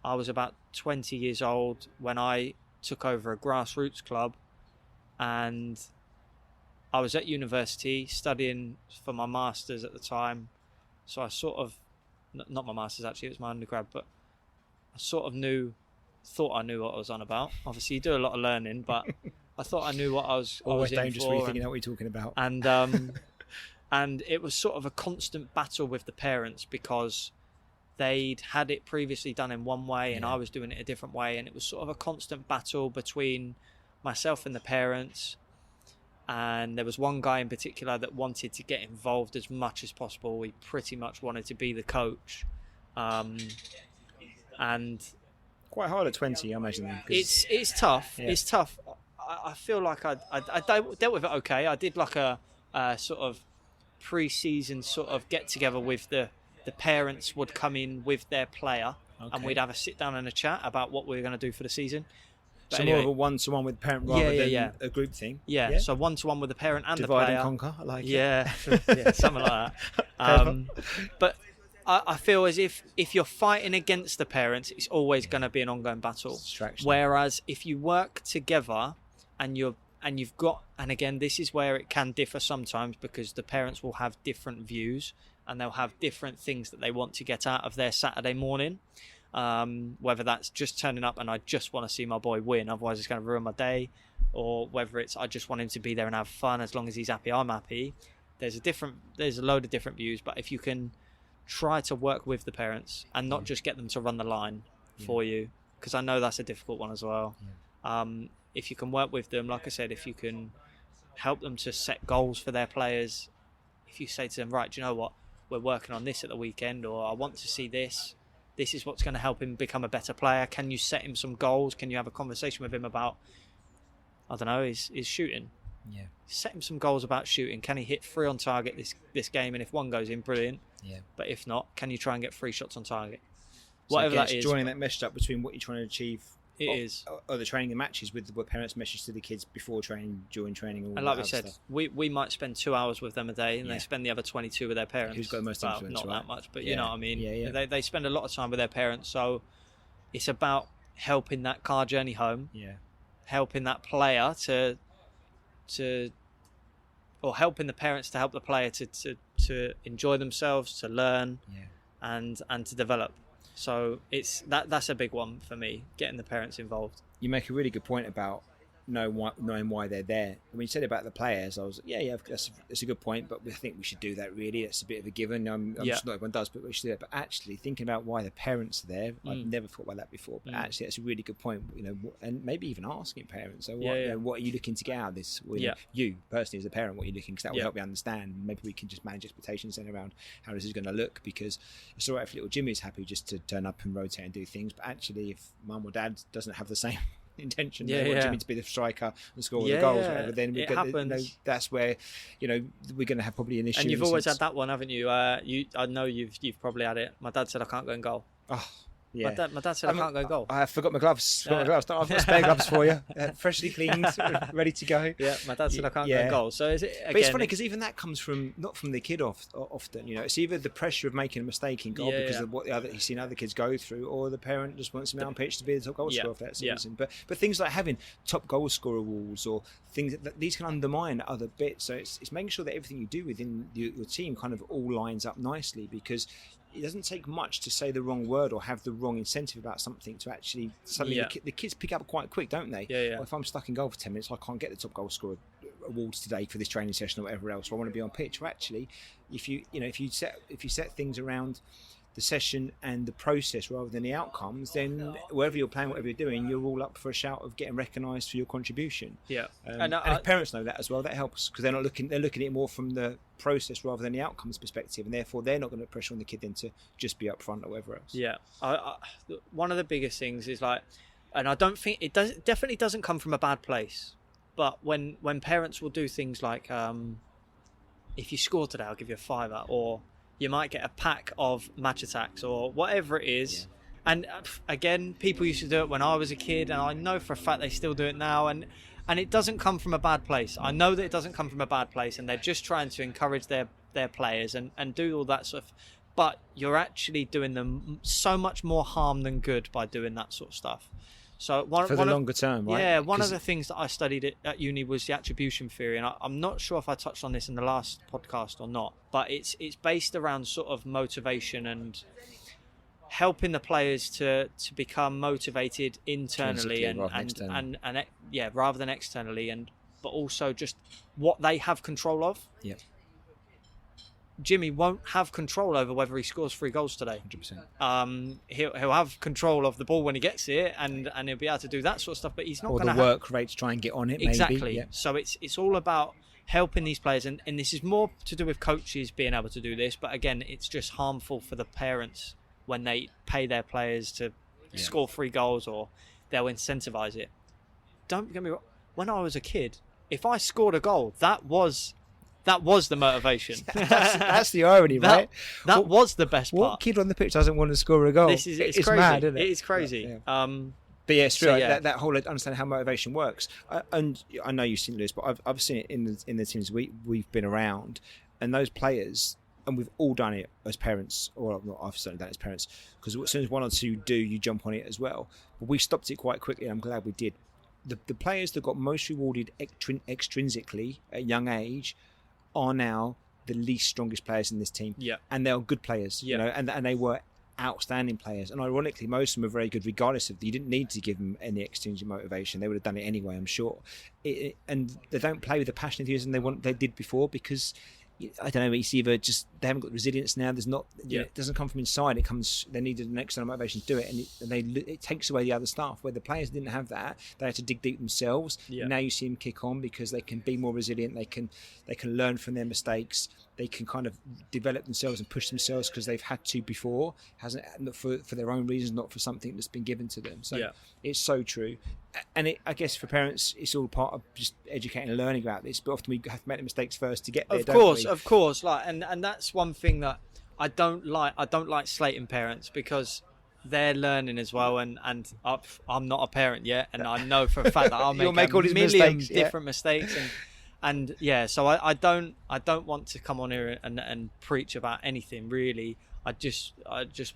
I was about 20 years old when I took over a grassroots club, and I was at university studying for my master's at the time. So I sort of, not my master's actually, it was my undergrad, but I sort of thought I knew what I was on about. Obviously you do a lot of learning, but I thought I knew what I was always dangerous when you think you know what you're talking about. And it was sort of a constant battle with the parents, because they'd had it previously done in one way and I was doing it a different way, and it was sort of a constant battle between myself and the parents. And there was one guy in particular that wanted to get involved as much as possible. He pretty much wanted to be the coach, and quite hard at 20, I imagine. It's tough. Yeah. It's tough. I feel like I dealt with it okay. I did like a sort of pre-season sort of get together with the parents would come in with their player, and we'd have a sit down and a chat about what we were going to do for the season. But so anyway, more of a one-to-one with the parent rather than a group thing? Yeah, so one-to-one with the parent and Divide the player. and conquer, I like it. Yeah, something like that. But I feel as if you're fighting against the parents, it's always going to be an ongoing battle. Distraction. Whereas if you work together and you've got, and again, this is where it can differ sometimes, because the parents will have different views and they'll have different things that they want to get out of their Saturday morning. Whether that's just turning up and I just want to see my boy win, otherwise it's going to ruin my day, or whether it's I just want him to be there and have fun. As long as he's happy, I'm happy. There's a load of different views, but if you can try to work with the parents and not just get them to run the line for you, because I know that's a difficult one as well. If you can work with them, like I said, if you can help them to set goals for their players, if you say to them, right, do you know what, we're working on this at the weekend, or I want to see this is what's going to help him become a better player. Can you set him some goals? Can you have a conversation with him about, I don't know, his shooting? Yeah. Set him some goals about shooting. Can he hit 3 on target this game? And if 1 goes in, brilliant. Yeah. But if not, can you try and get 3 shots on target? So whatever that is. Joining that meshed up between what you're trying to achieve. Or the training and matches with what parents message to the kids before training, during training, all and like we said, stuff. we might spend 2 hours with them a day, and they spend the other 22 with their parents. Who's got the most influence? Not right? that much, but you know what I mean. They spend a lot of time with their parents, so it's about helping that car journey home. Yeah, helping that player or helping the parents to help the player to enjoy themselves, to learn, and to develop. So that's a big one for me, getting the parents involved. You make a really good point about knowing why they're there. When you said about the players, I was that's a good point, but I think we should do that really. It's a bit of a given. I'm sure not everyone does, but we should do it. But actually thinking about why the parents are there, I've never thought about that before, but actually that's a really good point, and maybe even asking parents, so what are you looking to get out of this? You personally as a parent, what are you looking, because that will help me understand. Maybe we can just manage expectations then around how this is going to look, because it's all right if little Jimmy's happy just to turn up and rotate and do things, but actually if mum or dad doesn't have the same intention, they want Jimmy to be the striker and score all the goals, whatever, then we that's where we're going to have probably an issue. And you've always had that one, haven't you? I know you've probably had it. My dad said I can't go in goal. Oh, yeah. My dad said I can't go in goal. I forgot my gloves. I've got spare gloves for you, freshly cleaned, ready to go. Yeah, my dad said I can't go in goal. So is it? Again, but it's funny because even that comes not from the kid often. It's either the pressure of making a mistake in goal because of what he's seen other kids go through, or the parent just wants him out on pitch to be the top goal scorer for that season. But things like having top goal scorer awards or things these can undermine other bits. So it's making sure that everything you do within your team kind of all lines up nicely, because it doesn't take much to say the wrong word or have the wrong incentive about something to actually suddenly the kids pick up quite quick, don't they? Well, if I'm stuck in goal for 10 minutes, I can't get the top goal scorer awards today for this training session or whatever else. Or I want to be on pitch. Or actually, if you set things around the session and the process rather than the outcomes, then wherever you're playing, whatever you're doing, you're all up for a shout of getting recognised for your contribution. Yeah, and if parents know that as well, that helps, because they're looking at it more from the process rather than the outcomes perspective, and therefore they're not going to put pressure on the kid then to just be upfront or whatever else. Yeah, one of the biggest things is like, and I don't think it definitely doesn't come from a bad place, but when parents will do things like, if you score today, I'll give you a £5, or you might get a pack of match attacks or whatever it is. Yeah. And again, people used to do it when I was a kid, and I know for a fact they still do it now. And it doesn't come from a bad place. I know that it doesn't come from a bad place, and they're just trying to encourage their players and do all that sort of. But you're actually doing them so much more harm than good by doing that sort of stuff. So longer term, right? Yeah, one of the things that I studied at uni was the attribution theory, and I'm not sure if I touched on this in the last podcast or not, but it's based around sort of motivation and helping the players to become motivated internally rather than externally, but also just what they have control of. Yeah. Jimmy won't have control over whether he scores 3 goals today. 100%. He'll have control of the ball when he gets it, and he'll be able to do that sort of stuff. But he's not going to work rate to try and get on it. Exactly. Maybe. Yeah. So it's all about helping these players, and this is more to do with coaches being able to do this. But again, it's just harmful for the parents when they pay their players to score 3 goals, or they'll incentivize it. Don't get me wrong. When I was a kid, if I scored a goal, that was the motivation. that's the irony, right? That was the best part. What kid on the pitch doesn't want to score a goal? It's crazy. Mad, isn't it? It is crazy. Yeah. But yeah, it's true. That whole understanding how motivation works. And I know you've seen this, but I've seen it in the teams we've been around, and those players, and we've all done it as parents, or not, I've certainly done it as parents, because as soon as one or two do, you jump on it as well. But we stopped it quite quickly, and I'm glad we did. The players that got most rewarded extrinsically at a young age are now the least strongest players in this team. Yeah. And they are good players, you know, and they were outstanding players. And ironically, most of them are very good, regardless of, you didn't need to give them any extrinsic motivation. They would have done it anyway, I'm sure. And they don't play with the passion and enthusiasm they did before, because I don't know, it's either just they haven't got resilience now. There's not, it doesn't come from inside. It comes, they needed an external motivation to do it, and it takes away the other stuff. Where the players didn't have that, they had to dig deep themselves. Yeah. Now you see them kick on because they can be more resilient. They can learn from their mistakes. They can kind of develop themselves and push themselves because they've had to before, not for their own reasons, not for something that's been given to them. So it's so true. And I guess for parents, it's all part of just educating and learning about this. But often we have to make the mistakes first to get there. Of course. Like, and that's one thing that I don't like. I don't like slating parents, because they're learning as well. And I'm not a parent yet, and I know for a fact that I'll make a million different mistakes. And so I don't want to come on here and preach about anything really. I just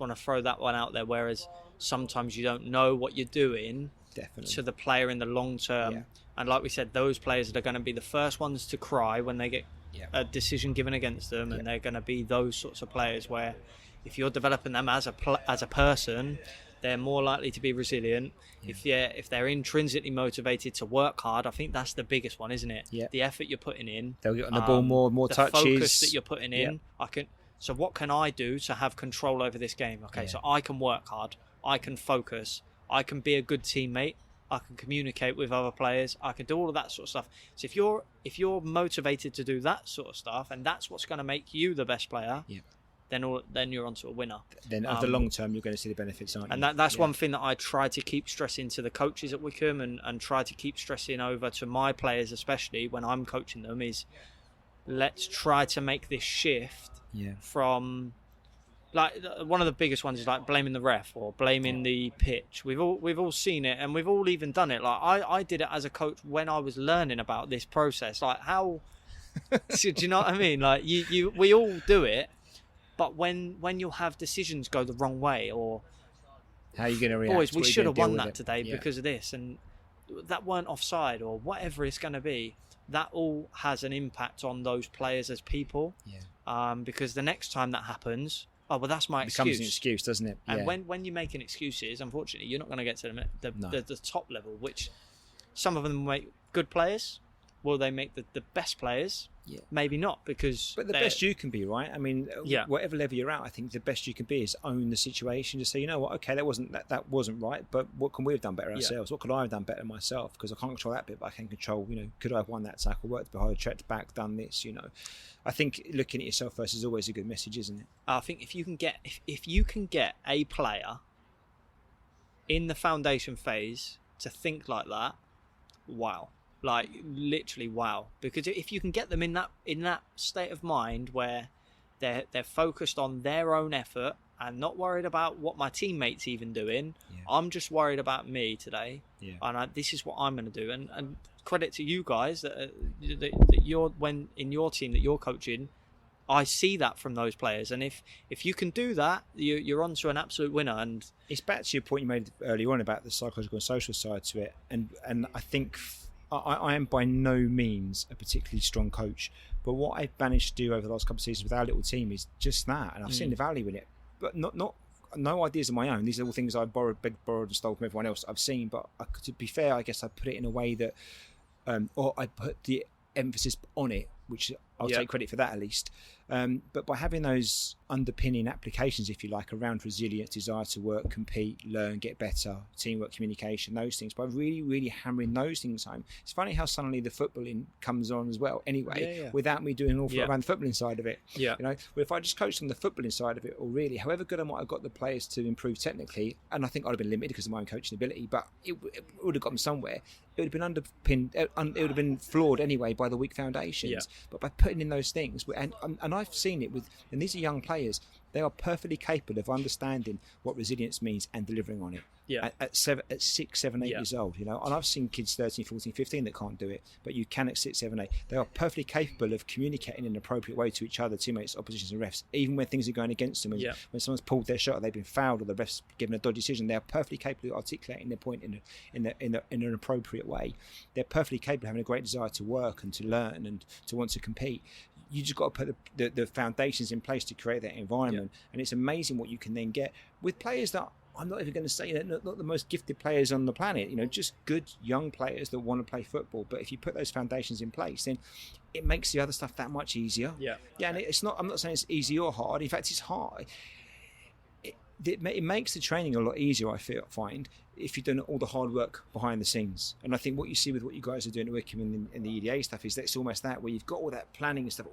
want to throw that one out there. Whereas sometimes you don't know what you're doing. Definitely. To the player in the long term. And like we said, those players that are going to be the first ones to cry when they get a decision given against them, and they're going to be those sorts of players where if you're developing them as a person, they're more likely to be resilient. If they're intrinsically motivated to work hard, I think that's the biggest one, isn't it? The effort you're putting in, they'll get on the ball more the touches, focus that you're putting in. So what can I do to have control over this game? So I can work hard, I can focus, I can be a good teammate, I can communicate with other players, I can do all of that sort of stuff. So if you're motivated to do that sort of stuff, and that's what's going to make you the best player, then you're onto a winner. Then over the long term, you're going to see the benefits, aren't you? And that's one thing that I try to keep stressing to the coaches at Wycombe, and try to keep stressing over to my players, especially when I'm coaching them, is let's try to make this shift from... Like, one of the biggest ones is like blaming the ref or blaming the pitch. We've all seen it, and we've all even done it. Like I did it as a coach when I was learning about this process. Like, how do you know what I mean? Like we all do it, but when you'll have decisions go the wrong way, or how are you going to react? Boys, we should have won that today because of this, and that weren't offside, or whatever it's going to be. That all has an impact on those players as people. Because the next time that happens, oh, well, that's my excuse. It becomes an excuse, doesn't it? And when you're making excuses, unfortunately, you're not going to get to the top level, which some of them make good players. Will they make the best players? Yeah. maybe not, because But the best you can be, right? I mean, whatever level you're at, I think the best you can be is own the situation. Just say, you know what, okay, that wasn't right, but what can we have done better ourselves? What could I have done better myself? Because I can't control that bit, but I can control, could I have won that tackle, worked behind, checked back, done this, I think looking at yourself first is always a good message, isn't it? I think if you can get a player in the foundation phase to think like that, wow. Like literally wow, because if you can get them in that state of mind where they're focused on their own effort and not worried about what my teammates even doing, I'm just worried about me today, and this is what I'm going to do. And credit to you guys that you're when in your team that you're coaching, I see that from those players, and if you can do that, you're on to an absolute winner. And it's back to your point you made earlier on about the psychological and social side to it, and I think. I am by no means a particularly strong coach, but what I've managed to do over the last couple of seasons with our little team is just that, and I've seen the value in it. But no ideas of my own. These are all things I borrowed and stole from everyone else I've seen. But to be fair, I guess I put it in a way that, or I put the emphasis on it, which I'll take credit for that at least. But by having those underpinning applications, if you like, around resilience, desire to work, compete, learn, get better, teamwork, communication, those things, by really, really hammering those things home, it's funny how suddenly the footballing comes on as well anyway, without me doing an awful lot around the footballing side of it. Well, if I just coached on the footballing side of it, or really, however good I might have got the players to improve technically, and I think I'd have been limited because of my own coaching ability, but it would have got them somewhere. It would have been underpinned, it would have been flawed anyway by the weak foundations. But by putting in those things, and I've seen it and these are young players, they are perfectly capable of understanding what resilience means and delivering on it. At 6, 7, 8 years old, and I've seen kids 13, 14, 15 that can't do it, but you can at 6, 7, 8. They are perfectly capable of communicating in an appropriate way to each other, teammates, oppositions and refs, even when things are going against them. When someone's pulled their shot or they've been fouled or the ref's given a dodgy decision, they are perfectly capable of articulating their point in an appropriate way. They're perfectly capable of having a great desire to work and to learn and to want to compete. You just got to put the foundations in place to create that environment, and it's amazing what you can then get with players that I'm not even going to say that not the most gifted players on the planet, just good young players that want to play football. But if you put those foundations in place, then it makes the other stuff that much easier. And it's not. I'm not saying it's easy or hard. In fact, it's hard. It makes the training a lot easier, I find, if you've done all the hard work behind the scenes. And I think what you see with what you guys are doing at Wycombe and the EDA stuff is that it's almost that, where you've got all that planning and stuff,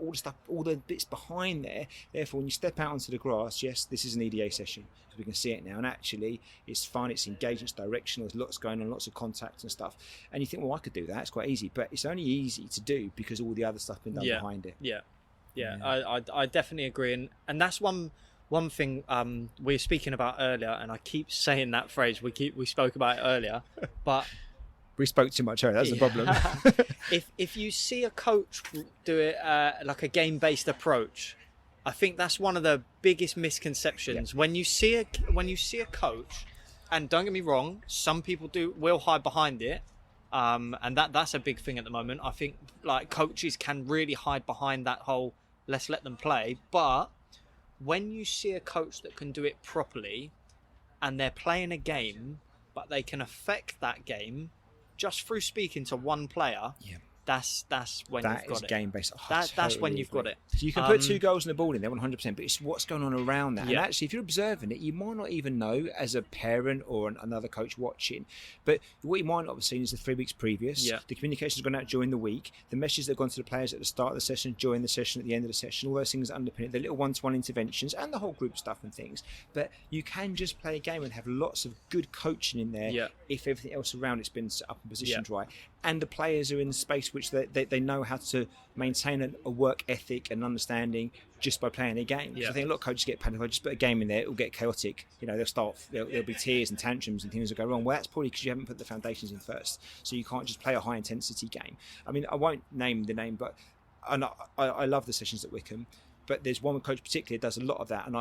all the bits behind there. Therefore, when you step out onto the grass, yes, this is an EDA session, because we can see it now. And actually, it's fun, it's engaging, it's directional, there's lots going on, lots of contacts and stuff. And you think, well, I could do that, it's quite easy. But it's only easy to do because all the other stuff been done behind it. I definitely agree. And that's one thing we were speaking about earlier, and I keep saying that phrase. We spoke about it earlier, but we spoke too much earlier. That's the problem. if you see a coach do it like a game-based approach, I think that's one of the biggest misconceptions. When you see a coach, and don't get me wrong, some people will hide behind it, and that's a big thing at the moment. I think like coaches can really hide behind that whole let's let them play, but when you see a coach that can do it properly and they're playing a game, but they can affect that game just through speaking to one player, that's when you've got it. That is game-based. That's when you've got it. So you can put 2 goals in the ball in there 100%, but it's what's going on around that. And actually, if you're observing it, you might not even know as a parent or another coach watching. But what you might not have seen is the 3 weeks previous. The communication's gone out during the week. The messages that have gone to the players at the start of the session, during the session, at the end of the session, all those things underpin it. The little one-to-one interventions and the whole group stuff and things. But you can just play a game and have lots of good coaching in there if everything else around it's been set up and positioned right. And the players are in a space which they know how to maintain a work ethic and understanding just by playing a game. I think a lot of coaches get panicked. If I just put a game in there, it will get chaotic. There'll be tears and tantrums and things will go wrong. Well, that's probably because you haven't put the foundations in first. So you can't just play a high intensity game. I mean, I won't name the name, but I love the sessions at Wycombe. but there's one coach particularly that does a lot of that, and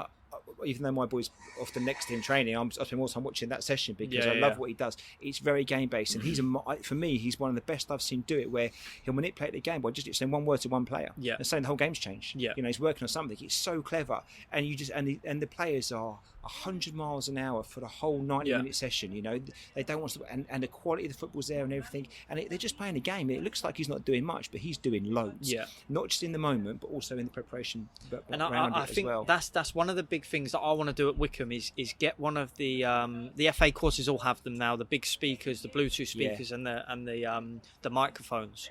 even though my boy's often next to him training, I spend more time watching that session because I love what he does. It's very game based, and for me, he's one of the best I've seen do it, where he'll manipulate the game by just saying one word to one player and saying the whole game's changed. He's working on something. It's so clever, and and the players are 100 miles an hour for the whole 90-minute session. They don't want to, and the quality of the football's there and everything, and they're just playing a game. It looks like he's not doing much, but he's doing loads. Not just in the moment, but also in the preparation. And I think that's one of the big things that I want to do at Wycombe is get one of the FA courses all have them now, the big speakers, the Bluetooth speakers, and the microphones.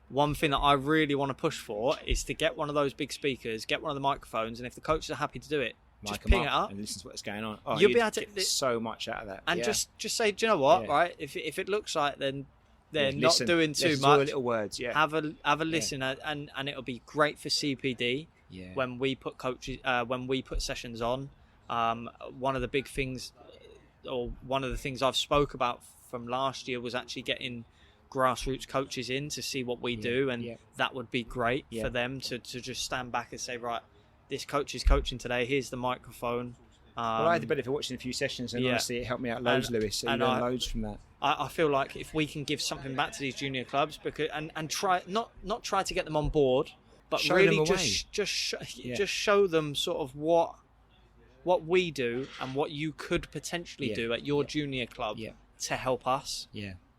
One thing that I really want to push for is to get one of those big speakers, get one of the microphones, and if the coaches are happy to do it, just ping it up and listen to what's going on. You'll be able to get so much out of that. And just say, do you know what? Right, if it looks like then they're not doing too much, little words. Have a listen, and it'll be great for CPD. When we put sessions on. One of the big things, or one of the things I've spoke about from last year, was actually getting grassroots coaches in to see what we do, and that would be great for them to just stand back and say, right, this coach is coaching today, here's the microphone. Well, I had the benefit of watching a few sessions, and honestly it helped me out loads, Lewis. So you learn loads from that. I feel like if we can give something back to these junior clubs, because and try not try to get them on board, but show really them just show them sort of what we do and what you could potentially do at your junior club to help us.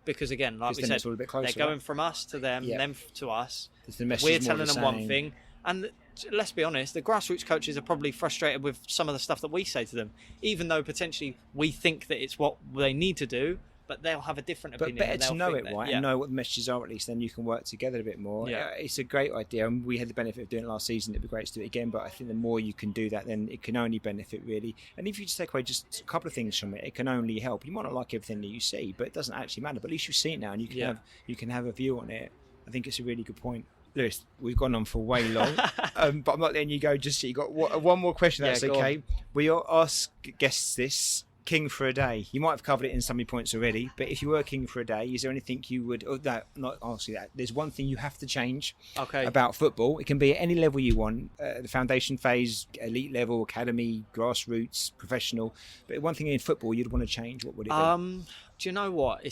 Because again, like we said, they're going from us to them, them to us. We're telling them one thing, and let's be honest, the grassroots coaches are probably frustrated with some of the stuff that we say to them, even though potentially we think that it's what they need to do, but they'll have a different opinion. But better to know it, right, and know what the messages are, at least then you can work together a bit more. It's a great idea, and we had the benefit of doing it last season. It'd be great to do it again, but I think the more you can do that, then it can only benefit, really. And if you just take away just a couple of things from it, it can only help. You might not like everything that you see, but it doesn't actually matter. But at least you see it now, and you can have a view on it. I think it's a really good point. Lewis, we've gone on for way long, but I'm not letting you go just yet. You've got one more question, that's okay. We ask guests this, king for a day. You might have covered it in some of your points already, but if you were king for a day, is there anything you would... Oh, no, not ask you that. There's one thing you have to change about football. It can be at any level you want, the foundation phase, elite level, academy, grassroots, professional. But one thing in football you'd want to change, what would it be? Do you know what?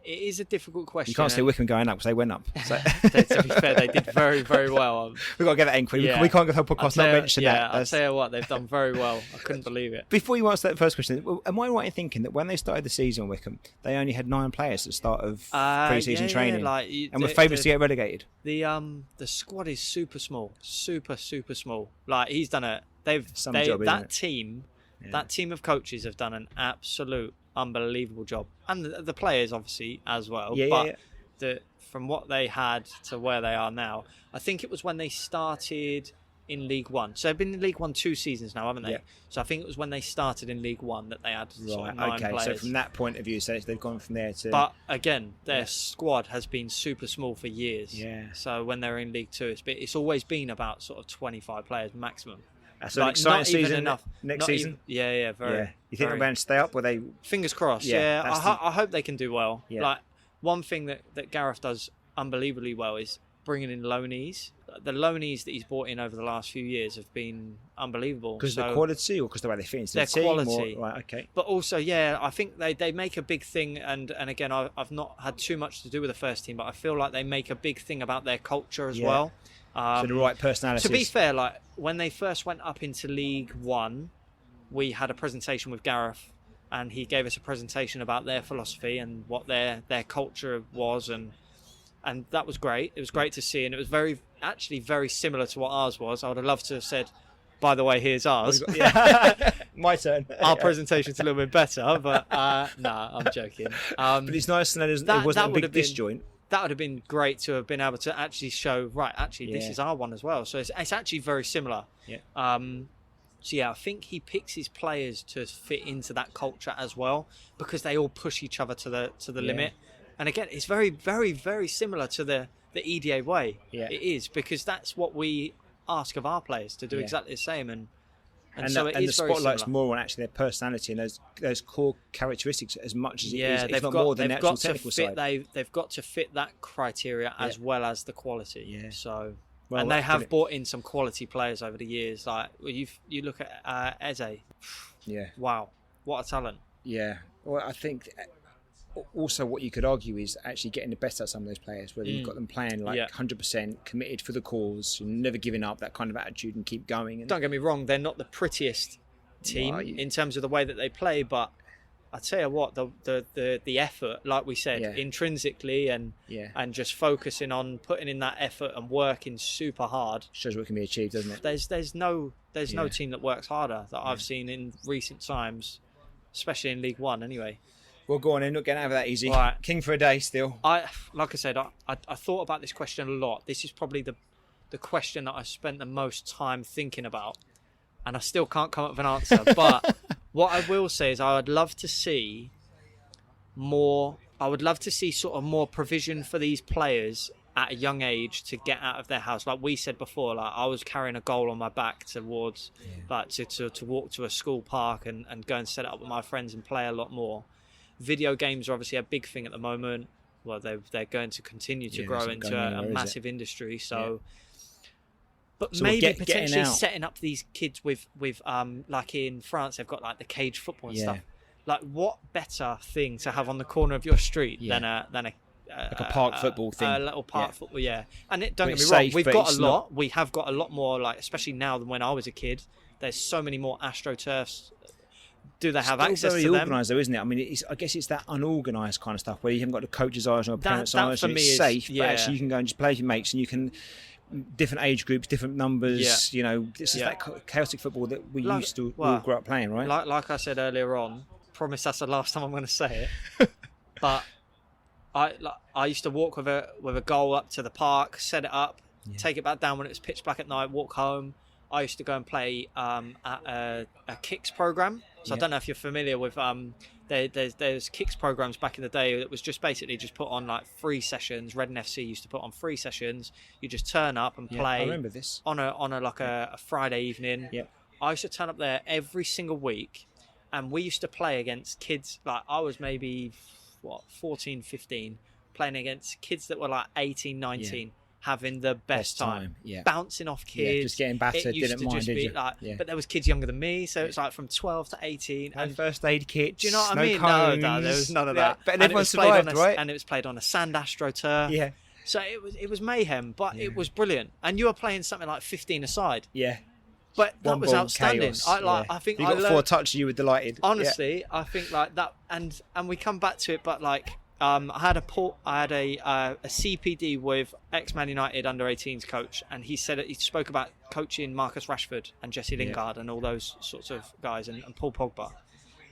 It is a difficult question. You can't say Wycombe going up because they went up. So. To be fair, they did very, very well. We've got to get that in quick. We can't go the whole podcast not mention that. I'll tell you what, they've done very well. I couldn't believe it. Before you answer that first question, am I right in thinking that when they started the season on Wycombe, they only had 9 players at the start of pre-season training and were favourites to get relegated? The squad is super small. Super, super small. Like, he's done it. That team of coaches have done an absolute unbelievable job, and the players obviously as well. From what they had to where they are now, I think it was when they started in League One. So they've been in League One 2 seasons now, haven't they? So I think it was when they started in League One that they had sort of 9 players. So from that point of view, so they've gone from there to... But again, their squad has been super small for years. So when they're in League 2, it's always been about sort of 25 players maximum. That's an exciting season next season. Very. You think they're going to stay up? They... Fingers crossed. I hope they can do well. Like, one thing that Gareth does unbelievably well is bringing in loanees. The loanees that he's brought in over the last few years have been unbelievable. Because of the quality, or because the way they fit into the team? Quality. Right, okay. But also, I think they make a big thing, and again, I've not had too much to do with the first team, but I feel like they make a big thing about their culture as well. So the right personalities. To be fair, like when they first went up into League One, we had a presentation with Gareth, and he gave us a presentation about their philosophy and what their culture was, and that was great. It was great to see, and it was very similar to what ours was. I would have loved to have said, by the way, here's ours. My turn. Our presentation's a little bit better, but I'm joking. But it's nice to know it wasn't a big disjoint. That would have been great to have been able to actually show, this is our one as well. So it's actually very similar. I think he picks his players to fit into that culture as well, because they all push each other to the limit. And again, it's very, very, very similar to the EDA way. It is, because that's what we ask of our players, to do exactly the same. And so it is the spotlight's more on actually their personality and those core characteristics as much as it is. It's not more than the actual technical side. They've got to fit that criteria as well as the quality. So Well, and they have brought in some quality players over the years. Like you look at Eze. Yeah. Wow, what a talent. Yeah. Well, I think also what you could argue is actually getting the best out of some of those players, whether you've got them playing 100% committed for the cause, never giving up, that kind of attitude, and keep going. And don't get me wrong, they're not the prettiest team in terms of the way that they play, but I tell you what, the effort, like we said, intrinsically and just focusing on putting in that effort and working super hard shows what can be achieved, doesn't it? There's no team that works harder that I've seen in recent times, especially in League One anyway. Well, go on in, not getting out of that easy. Right. King for a day still. Like I said, I thought about this question a lot. This is probably the question that I spent the most time thinking about, and I still can't come up with an answer. But what I will say is I would love to see more. I would love to see sort of more provision for these players at a young age to get out of their house. Like we said before, like I was carrying a goal on my back towards like to walk to a school park and go and set it up with my friends and play a lot more. Video games are obviously a big thing at the moment. Well, they're going to continue to grow into a massive industry. So, but so maybe potentially setting up these kids with like in France, they've got like the cage football and stuff. Like, what better thing to have on the corner of your street than a like a park football thing, a little park football, And don't get me wrong, we've got a lot. We have got a lot more, like especially now than when I was a kid. There's so many more AstroTurfs. Do they have access to them? It's very organised though, isn't it? I mean, I guess it's that unorganised kind of stuff where you haven't got the coach's eyes or parents' eyes, and it's safe, but actually you can go and just play with your mates, and you can different age groups, different numbers. You know, this is that chaotic football that we used to all grow up playing, right? Like I said earlier on, promise that's the last time I'm going to say it. But I used to walk with a goal up to the park, set it up, take it back down when it was pitch black at night, walk home. I used to go and play at a kicks program. So I don't know if you're familiar with there's kicks programs back in the day that was just basically just put on like free sessions. Reading FC used to put on free sessions. You just turn up and play. I remember this on a Friday evening. I used to turn up there every single week, and we used to play against kids. Like I was maybe 14, 15, playing against kids that were like 18, 19. Having the best time. Bouncing off kids, just getting battered, didn't mind, did you? Like, but there was kids younger than me, so it's like from 12 to 18. And first aid kits. Do you know what I mean? Cones. No, there was none of that. But everyone survived, right? And it was played on a sand AstroTurf. Yeah. So it was mayhem, but it was brilliant. And you were playing something like 15 aside. Yeah. But that was outstanding. Chaos. I think you got 4 touches, you were delighted. Honestly, I think like that, and we come back to it, but like. I had a CPD with ex-Man United under-18s coach, and he spoke about coaching Marcus Rashford and Jesse Lingard and all those sorts of guys, and Paul Pogba,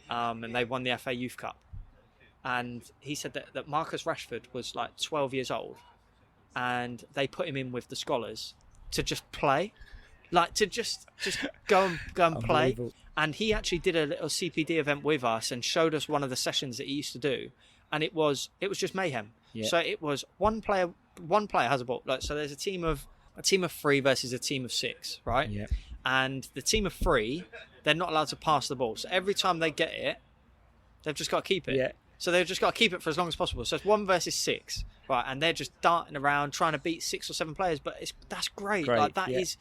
and they won the FA Youth Cup. And he said that Marcus Rashford was like 12 years old, and they put him in with the scholars to just play, like to just go and play. And he actually did a little CPD event with us and showed us one of the sessions that he used to do. And it was just mayhem. So it was one player has a ball. Like, so there's a team of 3 versus a team of 6, right? Yeah. And the team of 3, they're not allowed to pass the ball. So every time they get it, they've just got to keep it. Yeah. So they've just got to keep it for as long as possible. So it's 1 versus 6, right? And they're just darting around trying to beat 6 or 7 players. But that's great. Like that is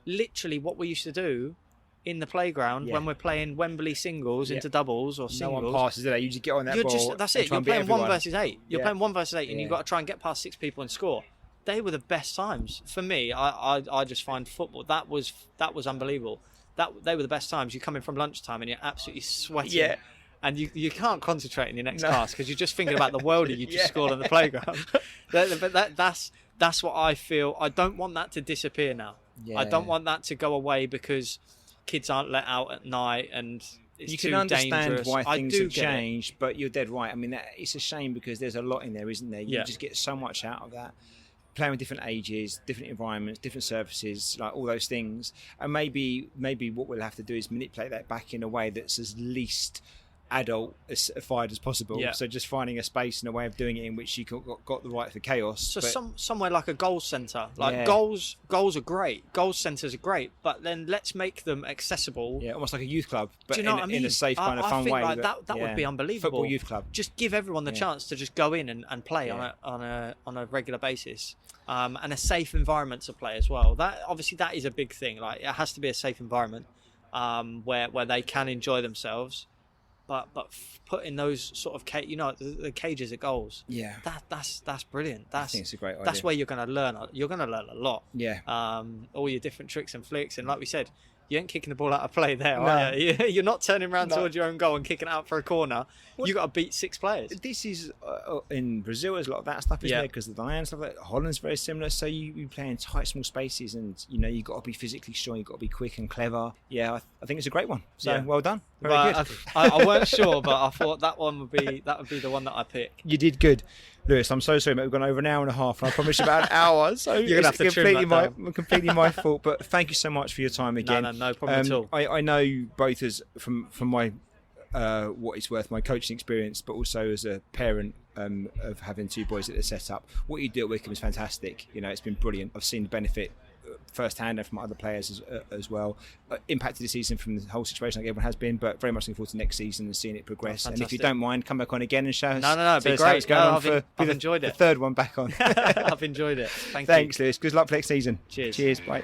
literally what we used to do in the playground when we're playing Wembley singles into doubles or singles. No one passes it. You just get on that ball. That's it. You're playing 1 versus 8. You're playing 1 versus 8, and you've got to try and get past 6 people and score. They were the best times for me. I just find football that was unbelievable. They were the best times. You're coming from lunchtime and you're absolutely sweating. And you can't concentrate in your next class because you're just thinking about the worldie you just scored on the playground. But that's what I feel. I don't want that to disappear now. I don't want that to go away because kids aren't let out at night and it's too dangerous. You can understand why things have changed, but you're dead right. I mean, it's a shame because there's a lot in there, isn't there? You just get so much out of that. Playing with different ages, different environments, different surfaces, like all those things. And maybe what we'll have to do is manipulate that back in a way that's as least adult-ified as possible. Yeah. So just finding a space and a way of doing it in which you got the right for chaos. So but, somewhere like a goals centre, like Yeah. goals are great, goals centres are great, but then let's make them accessible. yeah, almost like a youth club, but Do you know what I mean? in a safe kind of I fun think way. like that would be unbelievable. Football youth club. Just give everyone the chance to just go in and play Yeah. on a regular basis, and a safe environment to play as well. That is a big thing. Like, it has to be a safe environment where they can enjoy themselves. But putting those sort of the cages at goals. Yeah. That's brilliant. I think it's a great idea. That's where you're going to learn. You're going to learn a lot. Yeah. All your different tricks and flicks, and like we said, you ain't kicking the ball out of play there, No. are you? You're not turning around towards your own goal and kicking it out for a corner. You got to beat 6 players. This is in Brazil. There's a lot of that stuff, isn't there? Because of the land stuff. Like Holland's very similar. So you play in tight, small spaces, and you got to be physically strong. You got to be quick and clever. Yeah, I think it's a great one. So well done. Very good. I weren't sure, but I thought that would be the one that I pick. You did good, Lewis. I'm so sorry, mate. We've gone over an hour and a half, and I promised you about an hour. So You're gonna have to trim that down. completely my fault. But thank you so much for your time again. No problem at all. I know you both as from my what it's worth, my coaching experience, but also as a parent of having 2 boys at the setup. What you do at Wycombe is fantastic. It's been brilliant. I've seen the benefit firsthand and from other players as well. Impacted the season from the whole situation like everyone has been, but very much looking forward to next season and seeing it progress. And if you don't mind, come back on again and show us. No, it'd be how it's great. going I've enjoyed it. The third one back on. I've enjoyed it. Thanks, Lewis. Good luck for next season. Cheers. Bye.